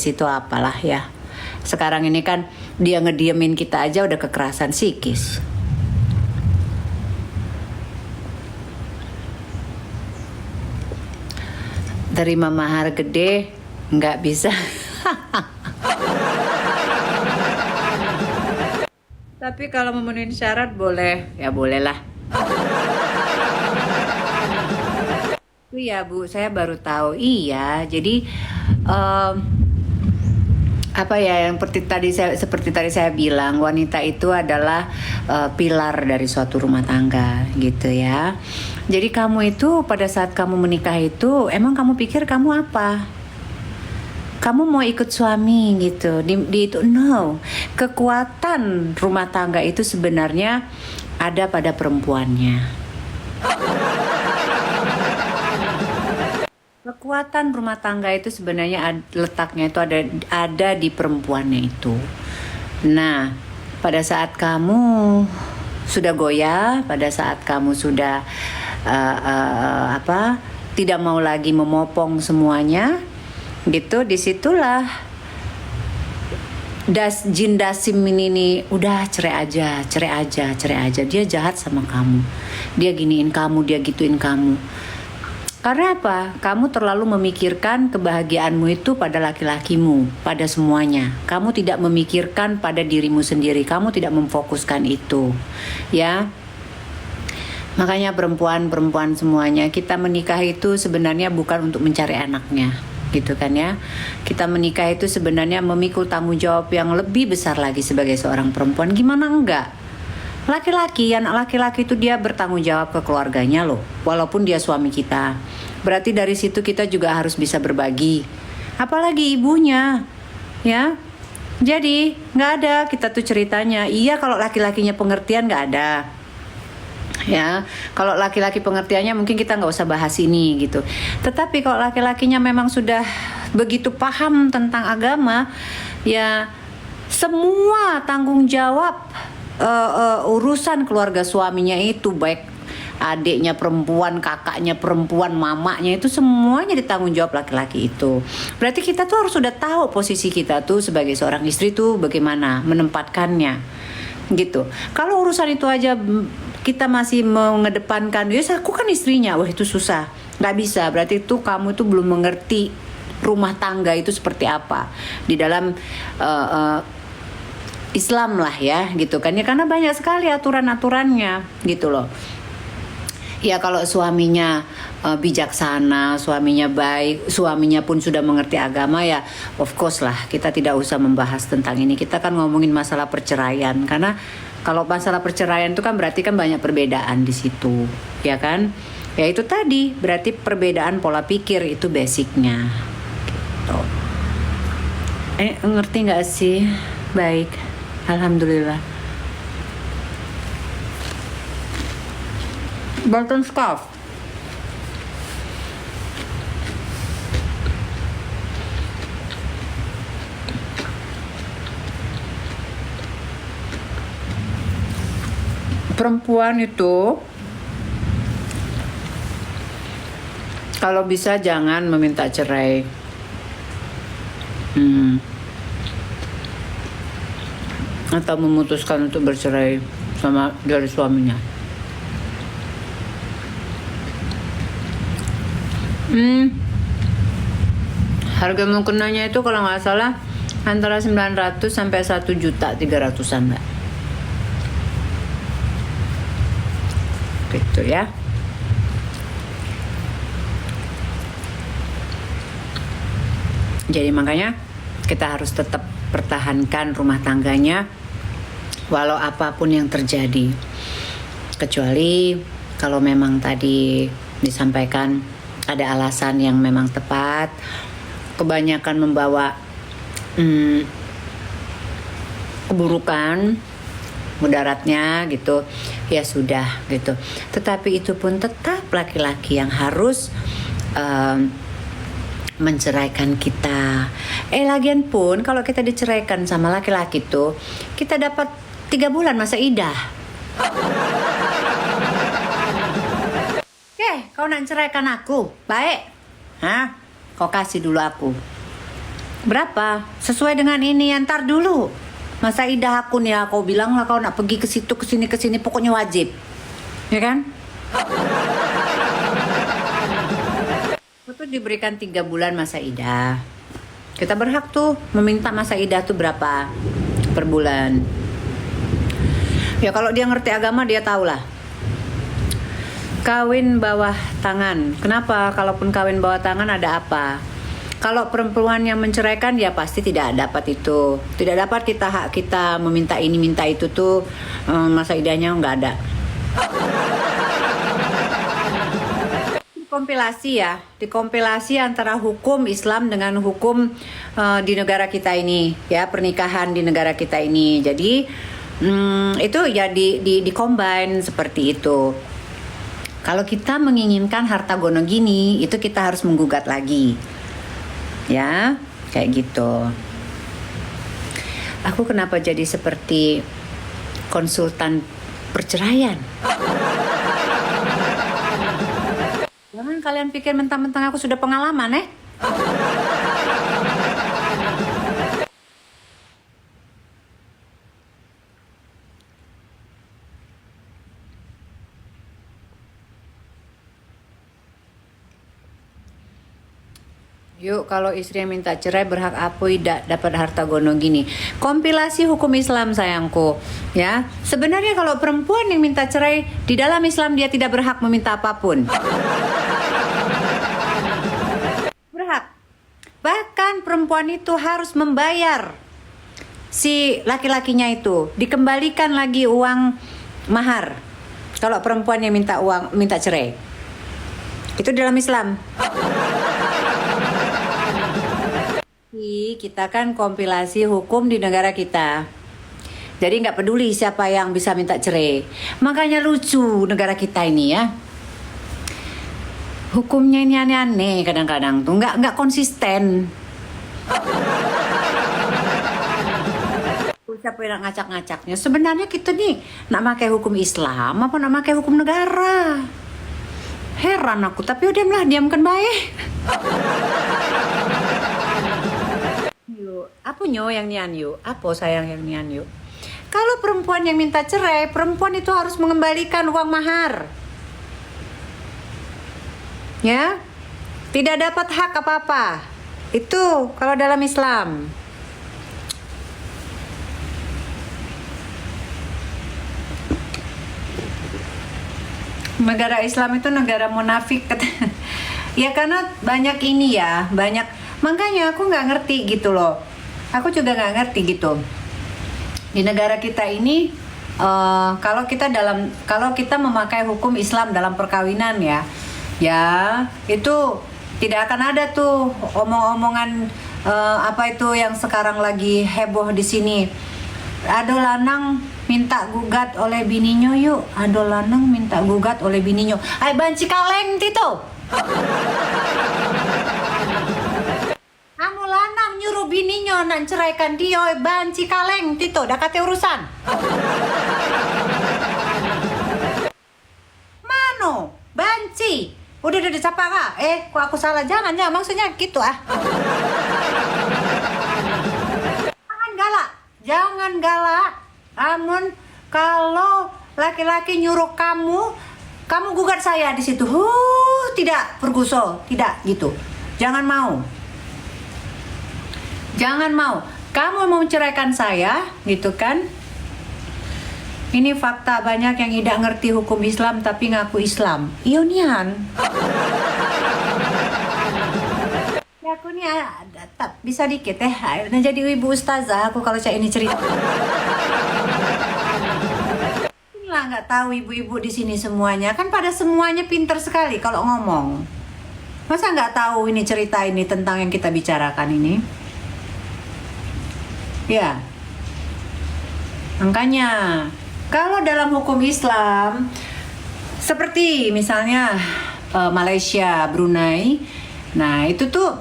[SPEAKER 1] itu apalah ya. Sekarang ini kan dia ngediemin kita aja udah kekerasan psikis. Terima mahar gede nggak bisa. Tapi kalau memenuhi syarat boleh, ya bolehlah. Iya Bu, saya baru tahu. Iya, jadi apa ya yang seperti tadi saya bilang, wanita itu adalah pilar dari suatu rumah tangga gitu ya. Jadi kamu itu pada saat kamu menikah itu emang kamu pikir kamu apa? Kamu mau ikut suami gitu di itu? No, kekuatan rumah tangga itu sebenarnya ada pada perempuannya. Kekuatan rumah tangga itu sebenarnya letaknya itu ada di perempuannya itu. Nah, pada saat kamu sudah goyah, pada saat kamu sudah tidak mau lagi memopong semuanya, gitu, disitulah jin dasim ini udah cerai aja. Dia jahat sama kamu, dia giniin kamu, dia gituin kamu. Karena apa? Kamu terlalu memikirkan kebahagiaanmu itu pada laki-lakimu, pada semuanya. Kamu tidak memikirkan pada dirimu sendiri. Kamu tidak memfokuskan itu, ya. Makanya perempuan semuanya, kita menikah itu sebenarnya bukan untuk mencari anaknya, gitu kan ya. Kita menikah itu sebenarnya memikul tanggung jawab yang lebih besar lagi sebagai seorang perempuan. Gimana enggak? Anak laki-laki itu dia bertanggung jawab ke keluarganya loh, walaupun dia suami kita. Berarti dari situ kita juga harus bisa berbagi. Apalagi ibunya, ya. Jadi nggak ada kita tuh ceritanya. Iya, kalau laki-lakinya pengertian nggak ada. Ya, kalau laki-laki pengertiannya mungkin kita nggak usah bahas ini gitu. Tetapi kalau laki-lakinya memang sudah begitu paham tentang agama, ya semua tanggung jawab urusan keluarga suaminya itu, baik adiknya perempuan, kakaknya perempuan, mamanya, itu semuanya ditanggung jawab laki-laki itu. Berarti kita tuh harus sudah tahu posisi kita tuh sebagai seorang istri tuh bagaimana menempatkannya, gitu. Kalau urusan itu aja kita masih mengedepankan, ya aku kan istrinya, wah itu susah, nggak bisa. Berarti itu kamu itu belum mengerti rumah tangga itu seperti apa di dalam Islam lah ya, gitu kan ya, karena banyak sekali aturan-aturannya gitu loh. Ya kalau suaminya bijaksana, suaminya baik, suaminya pun sudah mengerti agama, ya of course lah kita tidak usah membahas tentang ini. Kita kan ngomongin masalah perceraian, karena kalau masalah perceraian itu kan berarti kan banyak perbedaan di situ, ya kan? Ya itu tadi, berarti perbedaan pola pikir itu basicnya gitu. Ngerti nggak sih? Baik, alhamdulillah. Button scarf. Perempuan itu kalau bisa jangan meminta cerai. Atau memutuskan untuk bercerai dari suaminya. Harga mukenanya itu kalau nggak salah antara 900 sampai 1.300.000-an, Mbak. Gitu ya. Jadi makanya kita harus tetap pertahankan rumah tangganya walau apapun yang terjadi. Kecuali kalau memang tadi disampaikan ada alasan yang memang tepat, kebanyakan membawa keburukan, mudaratnya gitu, ya sudah gitu. Tetapi itu pun tetap laki-laki yang harus menceraikan kita. Lagian pun kalau kita diceraikan sama laki-laki tuh, kita dapat 3 bulan masa idah. Kau nak ceraikan aku, baik? Hah? Kau kasih dulu aku. Berapa? Sesuai dengan ini, antar dulu. Masa idah aku nih, kau bilang lah kau nak pergi ke situ, ke sini, pokoknya wajib. Ya kan? Itu diberikan 3 bulan masa idah. Kita berhak tuh meminta masa idah tuh berapa per bulan. Ya kalau dia ngerti agama dia tahu lah. Kawin bawah tangan. Kenapa? Kalaupun kawin bawah tangan ada apa? Kalau perempuan yang menceraikan ya pasti tidak dapat itu. Tidak dapat kita hak kita meminta ini minta itu tuh, masa idahnya nggak ada. Dikompilasi antara hukum Islam dengan hukum di negara kita ini, ya, pernikahan di negara kita ini. Jadi itu ya di combine seperti itu. Kalau kita menginginkan harta gono gini, itu kita harus menggugat lagi. Ya, kayak gitu. Aku kenapa jadi seperti konsultan perceraian? Jangan kalian pikir mentang-mentang aku sudah pengalaman, Yuk, kalau istri yang minta cerai berhak apa tidak dapat harta gono gini. Kompilasi hukum Islam sayangku, ya. Sebenarnya kalau perempuan yang minta cerai di dalam Islam dia tidak berhak meminta apapun. Berhak. Bahkan perempuan itu harus membayar si laki-lakinya itu, dikembalikan lagi uang mahar. Kalau perempuan yang minta cerai. Itu dalam Islam. Kita kan kompilasi hukum di negara kita. Jadi nggak peduli siapa yang bisa minta cerai. Makanya lucu negara kita ini ya. Hukumnya ini aneh-aneh kadang-kadang tuh nggak konsisten. Siapa yang ngacak-ngacaknya? Sebenarnya kita nih nak pakai hukum Islam apa nak pakai hukum negara? Heran aku, tapi udah diamkan baik. Apa yang nian yuk? Apa sayang yang nian yuk? Kalau perempuan yang minta cerai, perempuan itu harus mengembalikan uang mahar. Ya, tidak dapat hak apa-apa. Itu kalau dalam Islam. Negara Islam itu negara munafik. Ya karena banyak ini ya, banyak. Makanya aku nggak ngerti gitu loh. Aku juga nggak ngerti gitu. Di negara kita ini, kalau kita memakai hukum Islam dalam perkawinan ya itu tidak akan ada tuh omong-omongan apa itu yang sekarang lagi heboh di sini. Ada lanang minta gugat oleh bininya yuk. Ada lanang minta gugat oleh bininya. Ay banci kaleng tito. Anu lanang nyuruh bininya nak ceraikan dia, banci kaleng tito, dah kate urusan. Mano, banci. Udah siapa kak? Kok aku salah? Jangan maksudnya gitu ah. Jangan galak. Amun kalau laki-laki nyuruh kamu gugat saya di situ. Tidak perguso, tidak gitu. Jangan mau. Kamu mau menceraikan saya, gitu kan? Ini fakta, banyak yang tidak ngerti hukum Islam tapi ngaku Islam. Ionian. Ya aku nih bisa dikit nah jadi ibu ustazah aku kalau saya ini cerita. Inilah nggak tahu ibu-ibu di sini semuanya kan pada semuanya pinter sekali kalau ngomong. Masa nggak tahu ini cerita ini tentang yang kita bicarakan ini? Ya, makanya kalau dalam hukum Islam seperti misalnya Malaysia, Brunei, nah itu tuh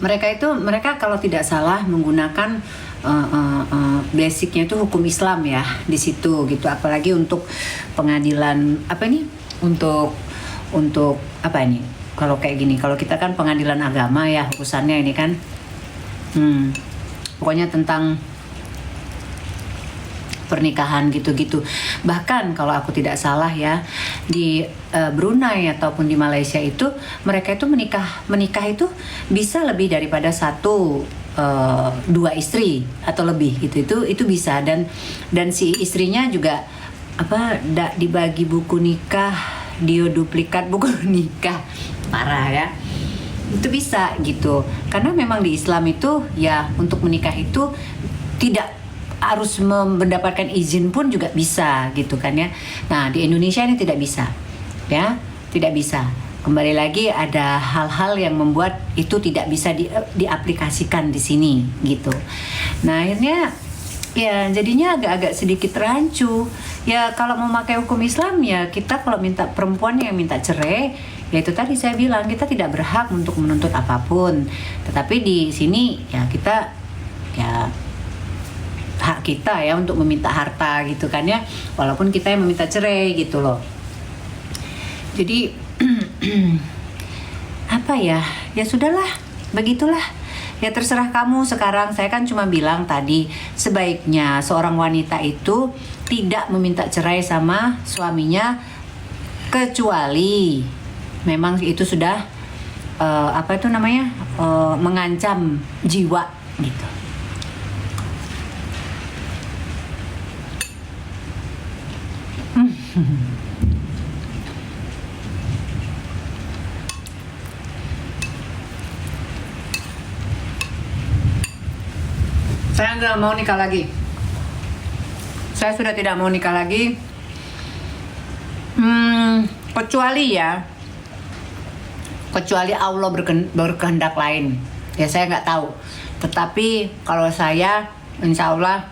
[SPEAKER 1] mereka kalau tidak salah menggunakan basicnya itu hukum Islam ya di situ gitu, apalagi untuk pengadilan apa ini untuk apa ini kalau kayak gini, kalau kita kan pengadilan agama ya urusannya ini kan. Pokoknya tentang pernikahan gitu-gitu. Bahkan kalau aku tidak salah ya di Brunei ataupun di Malaysia itu mereka itu menikah itu bisa lebih daripada dua istri atau lebih gitu. Itu bisa dan si istrinya juga dibagi buku nikah, dia duplikat buku nikah. Parah ya. Itu bisa gitu. Karena memang di Islam itu ya untuk menikah itu tidak harus mendapatkan izin pun juga bisa gitu kan ya. Nah di Indonesia ini tidak bisa ya, tidak bisa. Kembali lagi ada hal-hal yang membuat itu tidak bisa diaplikasikan di sini gitu. Nah akhirnya ya jadinya agak-agak sedikit rancu ya kalau mau pakai hukum Islam ya kita kalau minta perempuan yang minta cerai, ya itu tadi saya bilang kita tidak berhak untuk menuntut apapun. Tetapi di sini ya kita ya hak kita ya untuk meminta harta gitu kan ya, walaupun kita yang meminta cerai gitu loh. Jadi apa ya, ya sudahlah, begitulah. Ya terserah kamu sekarang. Saya kan cuma bilang tadi sebaiknya seorang wanita itu tidak meminta cerai sama suaminya kecuali memang itu sudah apa itu namanya mengancam jiwa gitu. Saya nggak mau nikah lagi. Saya sudah tidak mau nikah lagi. Kecuali Allah berkehendak lain. Ya saya nggak tahu. Tetapi kalau saya, insya Allah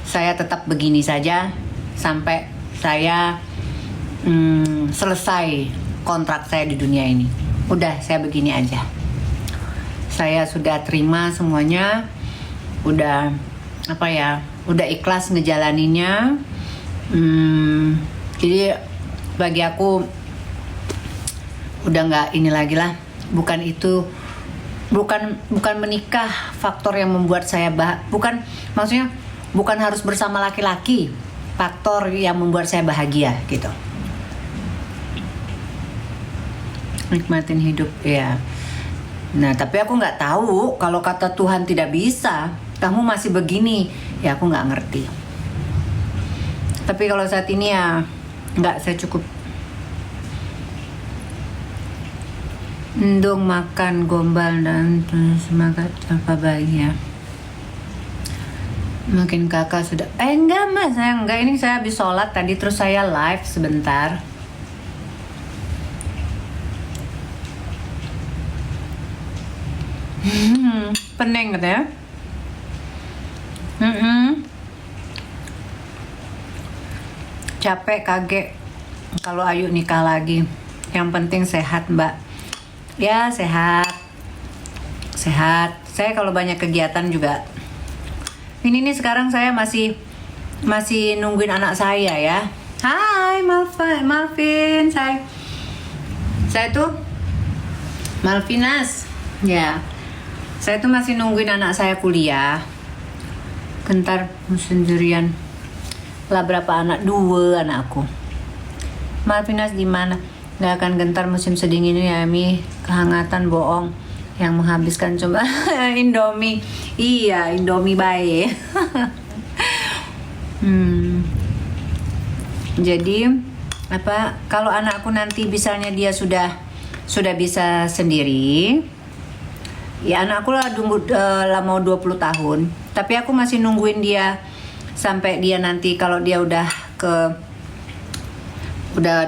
[SPEAKER 1] saya tetap begini saja sampai saya selesai kontrak saya di dunia ini. Udah, saya begini aja. Saya sudah terima semuanya. Udah apa ya, udah ikhlas ngejalaninnya. Jadi bagi aku udah nggak ini lagi lah, bukan itu, bukan menikah faktor yang membuat saya bukan, maksudnya bukan harus bersama laki-laki faktor yang membuat saya bahagia gitu. Nikmatin hidup ya. Nah tapi aku nggak tahu kalau kata Tuhan tidak bisa, kamu masih begini, ya aku nggak ngerti. Tapi kalau saat ini ya nggak, saya cukup. Endong makan gombal dan semangat apa baiknya. Mungkin kakak sudah enggak mas, saya enggak, ini saya habis sholat tadi terus saya live sebentar. Pening katanya. Capek kaget kalau Ayu nikah lagi. Yang penting sehat mbak. Ya sehat. Saya kalau banyak kegiatan juga. Ini nih sekarang saya masih nungguin anak saya ya. Hai Malvin, saya tuh Malvinas. Ya. Saya tuh masih nungguin anak saya kuliah. Gentar sendirian. Lah berapa anak? 2 anakku. Malvinas di mana? Gak akan gentar musim sedingin ini ya Mi. Kehangatan bohong yang menghabiskan cuma Indomie. Iya, Indomie baik. Jadi apa? Kalau anakku nanti misalnya dia sudah bisa sendiri, ya anakku lah mau 20 tahun. Tapi aku masih nungguin dia sampai dia nanti kalau dia udah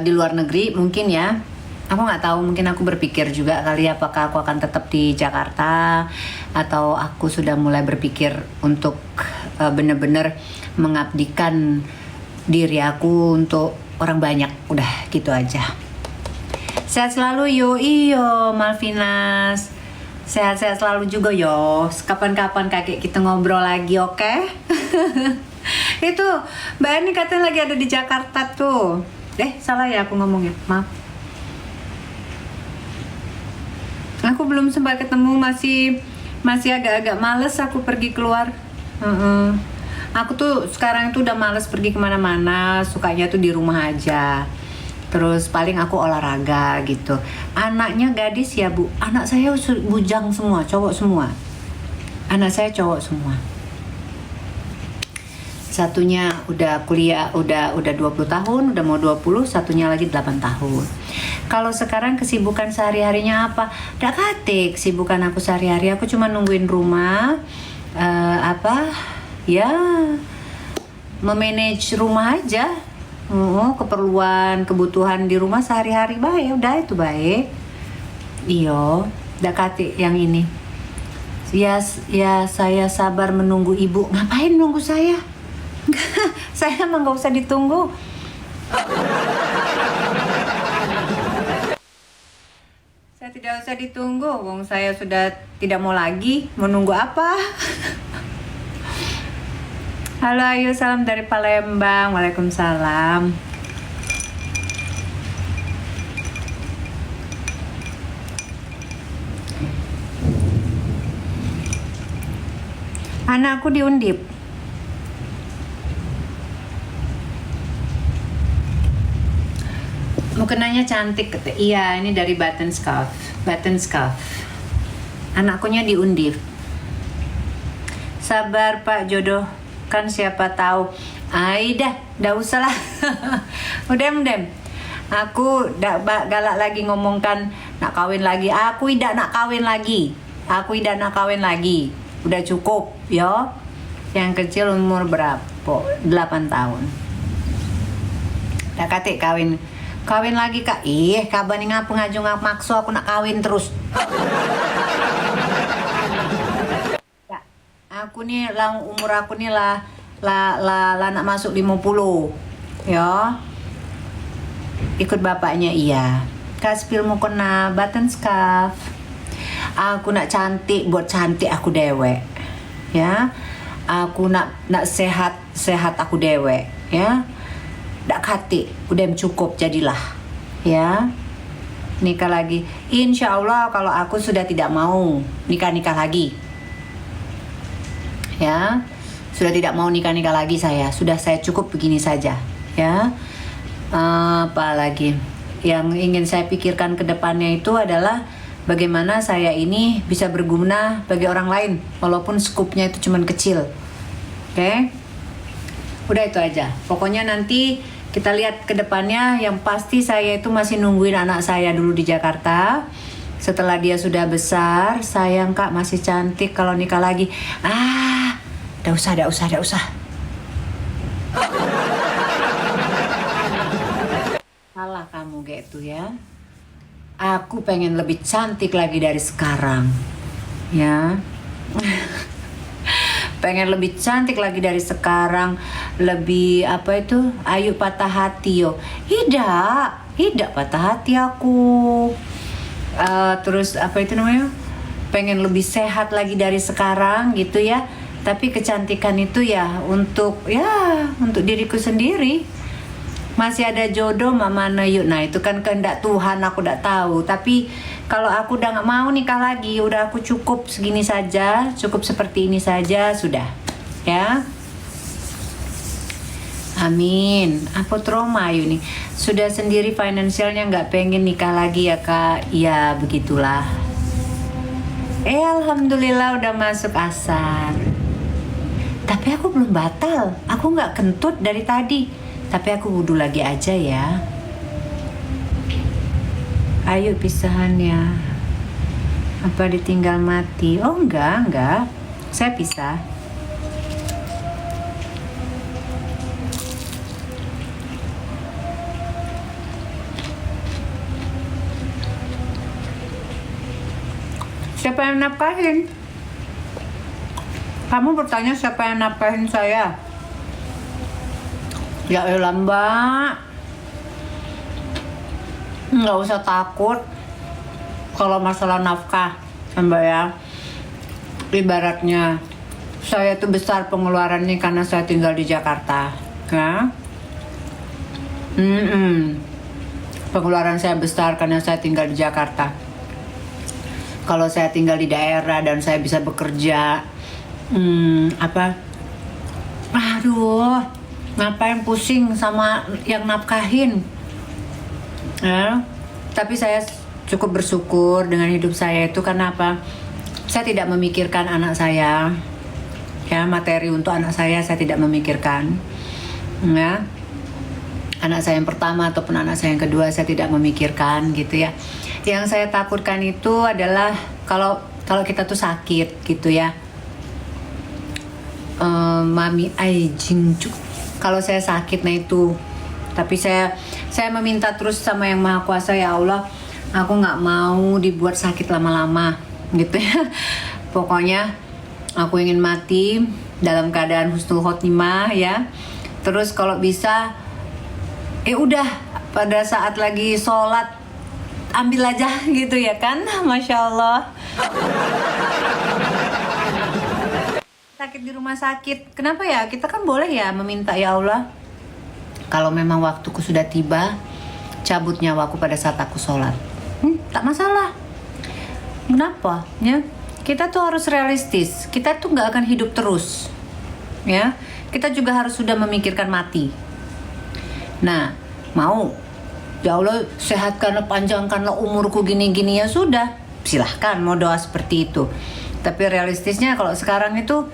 [SPEAKER 1] di luar negeri mungkin ya. Aku nggak tahu, mungkin aku berpikir juga kali apakah aku akan tetap di Jakarta atau aku sudah mulai berpikir untuk benar-benar mengabdikan diri aku untuk orang banyak. Udah gitu aja. Sehat selalu yo iyo Malvinas. Sehat-sehat selalu juga yo. Kapan-kapan kakek kita ngobrol lagi, oke? Itu Mbak Eni katanya lagi ada di Jakarta tuh. Salah ya aku ngomongnya, maaf. Aku belum sempat ketemu, masih agak-agak males aku pergi keluar. Aku tuh sekarang tuh udah males pergi kemana-mana, sukanya tuh di rumah aja. Terus paling aku olahraga gitu. Anaknya gadis ya Bu, anak saya bujang semua, cowok semua. Anak saya cowok semua. Satunya udah kuliah, udah 20 tahun, udah mau 20, satunya lagi 8 tahun. Kalau sekarang kesibukan sehari-harinya apa? Nggak kate, kesibukan aku sehari-hari, aku cuma nungguin rumah, memanage rumah aja. Keperluan, kebutuhan di rumah sehari-hari baik, udah itu baik. Iyo, nggak kate yang ini. Ya saya sabar menunggu ibu. Ngapain nunggu saya? Saya emang nggak usah ditunggu. Saya tidak usah ditunggu, wong saya sudah tidak mau lagi. Menunggu apa? Halo Ayu, salam dari Palembang. Waalaikumsalam. Anakku di Undip. Mukenanya cantik. Iya, ini dari Button Scarf. Button Scarf. Anakkunya di Undip. Sabar Pak, jodoh kan siapa tahu. Dah usah lah. Udah. Aku dak galak lagi ngomongkan nak kawin lagi. Aku tidak nak kawin lagi. Udah cukup, yo. Yang kecil umur berapa? 8 tahun. Dak katik kawin lagi Kak. Kabar nih ngapa ngaju ngap makso aku nak kawin terus. Ya, aku nih umur aku nih lah nak masuk 50. Ya. Ikut bapaknya iya. Kaspil mau kena Button Scarf. Aku nak cantik, buat cantik aku dewek. Ya. Aku nak sehat aku dewek, ya. Dak kati, udah cukup jadilah, ya. Nikah lagi, insya Allah kalau aku sudah tidak mau nikah lagi, ya. Sudah tidak mau nikah lagi saya cukup begini saja, ya. Apalagi yang ingin saya pikirkan ke depannya itu adalah bagaimana saya ini bisa berguna bagi orang lain walaupun skupnya itu cuman kecil, oke? Udah itu aja, pokoknya nanti kita lihat ke depannya. Yang pasti saya itu masih nungguin anak saya dulu di Jakarta. Setelah dia sudah besar, sayang Kak masih cantik kalau nikah lagi. Dah usah. Salah kamu gitu ya. Aku pengen lebih cantik lagi dari sekarang. Ya. Pengen lebih cantik lagi dari sekarang, lebih Ayu patah hati yo. Tidak patah hati aku. Terus pengen lebih sehat lagi dari sekarang gitu ya. Tapi kecantikan itu ya untuk diriku sendiri. Masih ada jodoh mana yuk. Nah itu kan kehendak Tuhan, aku udah tahu. Tapi kalau aku udah nggak mau nikah lagi, udah aku cukup segini saja, cukup seperti ini saja sudah, ya. Amin. Aku trauma Ayu nih. Sudah sendiri finansialnya nggak pengen nikah lagi ya Kak. Ya begitulah. Alhamdulillah udah masuk asar. Tapi aku belum batal. Aku nggak kentut dari tadi. Tapi aku wudhu lagi aja ya. Ayo pisahannya. Apa ditinggal mati? Oh enggak. Saya pisah. Siapa yang nafkahin? Kamu bertanya siapa yang nafkahin saya? Ya elah Mbak, nggak usah takut kalau masalah nafkah Mbak ya. Ibaratnya saya tuh besar pengeluarannya karena saya tinggal di Jakarta, ya. Pengeluaran saya besar karena saya tinggal di Jakarta. Kalau saya tinggal di daerah dan saya bisa bekerja, ngapain pusing sama yang nafkahin, ya. Tapi saya cukup bersyukur dengan hidup saya itu karena apa? Saya tidak memikirkan anak saya, ya, materi untuk anak saya tidak memikirkan, ya. Anak saya yang pertama ataupun anak saya yang kedua saya tidak memikirkan gitu ya. Yang saya takutkan itu adalah kalau kita tuh sakit gitu ya. Mami kalau saya sakit, nah itu. Tapi saya meminta terus sama Yang Maha Kuasa, ya Allah, aku nggak mau dibuat sakit lama-lama gitu ya. Pokoknya aku ingin mati dalam keadaan husnul khotimah ya. Terus kalau bisa, udah pada saat lagi sholat ambil aja gitu ya kan, Masya Allah. Sakit di rumah sakit, kenapa ya? Kita kan boleh ya meminta, ya Allah, kalau memang waktuku sudah tiba, cabut nyawaku pada saat aku sholat. Tak masalah. Kenapa? Ya, kita tuh harus realistis. Kita tuh nggak akan hidup terus. Ya, kita juga harus sudah memikirkan mati. Nah, mau, ya Allah sehatkanlah, panjangkanlah umurku gini-gini, ya sudah. Silahkan mau doa seperti itu. Tapi realistisnya kalau sekarang itu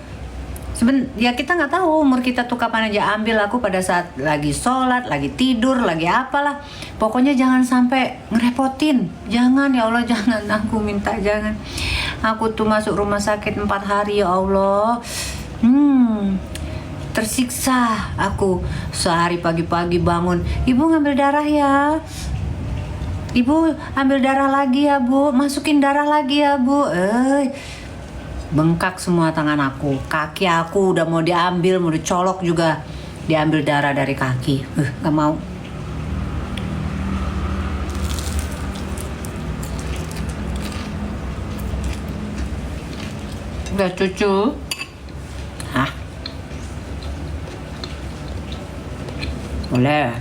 [SPEAKER 1] ya kita nggak tahu umur kita tuh kapan aja. Ambil aku pada saat lagi sholat, lagi tidur, lagi apalah. Pokoknya jangan sampai ngerepotin. Jangan, ya Allah, jangan. Aku minta jangan. Aku tuh masuk rumah sakit 4 hari, ya Allah. Tersiksa aku. Sehari pagi-pagi bangun, ibu ngambil darah ya, ibu ambil darah lagi ya bu, masukin darah lagi ya bu. Bengkak semua tangan aku, kaki aku udah mau diambil, mau dicolok juga, diambil darah dari kaki. Gak mau. Udah cucu. Hah? Boleh.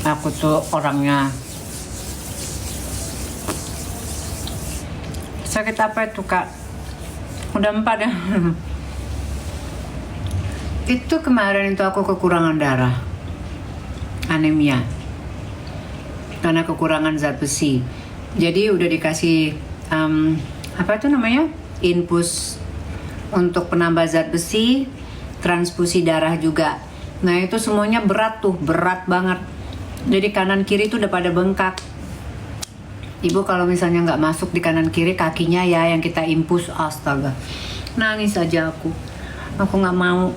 [SPEAKER 1] Aku tuh orangnya sakit apa itu kak? Udah 4 ya. Itu kemarin itu aku kekurangan darah, anemia, karena kekurangan zat besi. Jadi udah dikasih apa itu namanya, infus untuk penambah zat besi, transfusi darah juga. Nah itu semuanya berat tuh, berat banget. Jadi kanan kiri tuh udah pada bengkak. Ibu kalau misalnya nggak masuk di kanan kiri kakinya ya yang kita infus, astaga, nangis aja aku. Aku nggak mau,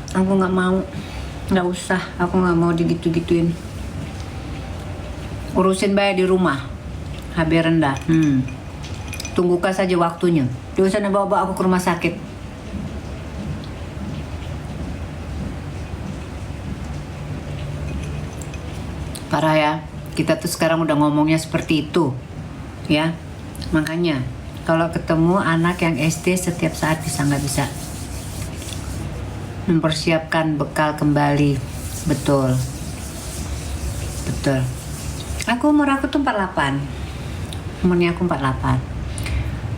[SPEAKER 1] nggak usah, aku nggak mau digitu-gituin. Urusin bayar di rumah, HB rendah. Tunggukan saja waktunya. Dia usah bawa aku ke rumah sakit. Parah ya, kita tuh sekarang udah ngomongnya seperti itu. Ya, makanya kalau ketemu anak yang SD setiap saat bisa nggak bisa mempersiapkan bekal kembali. Betul. Umur aku tuh 48. Umurnya aku 48.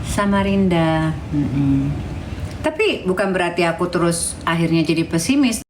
[SPEAKER 1] Samarinda. Tapi bukan berarti aku terus akhirnya jadi pesimis.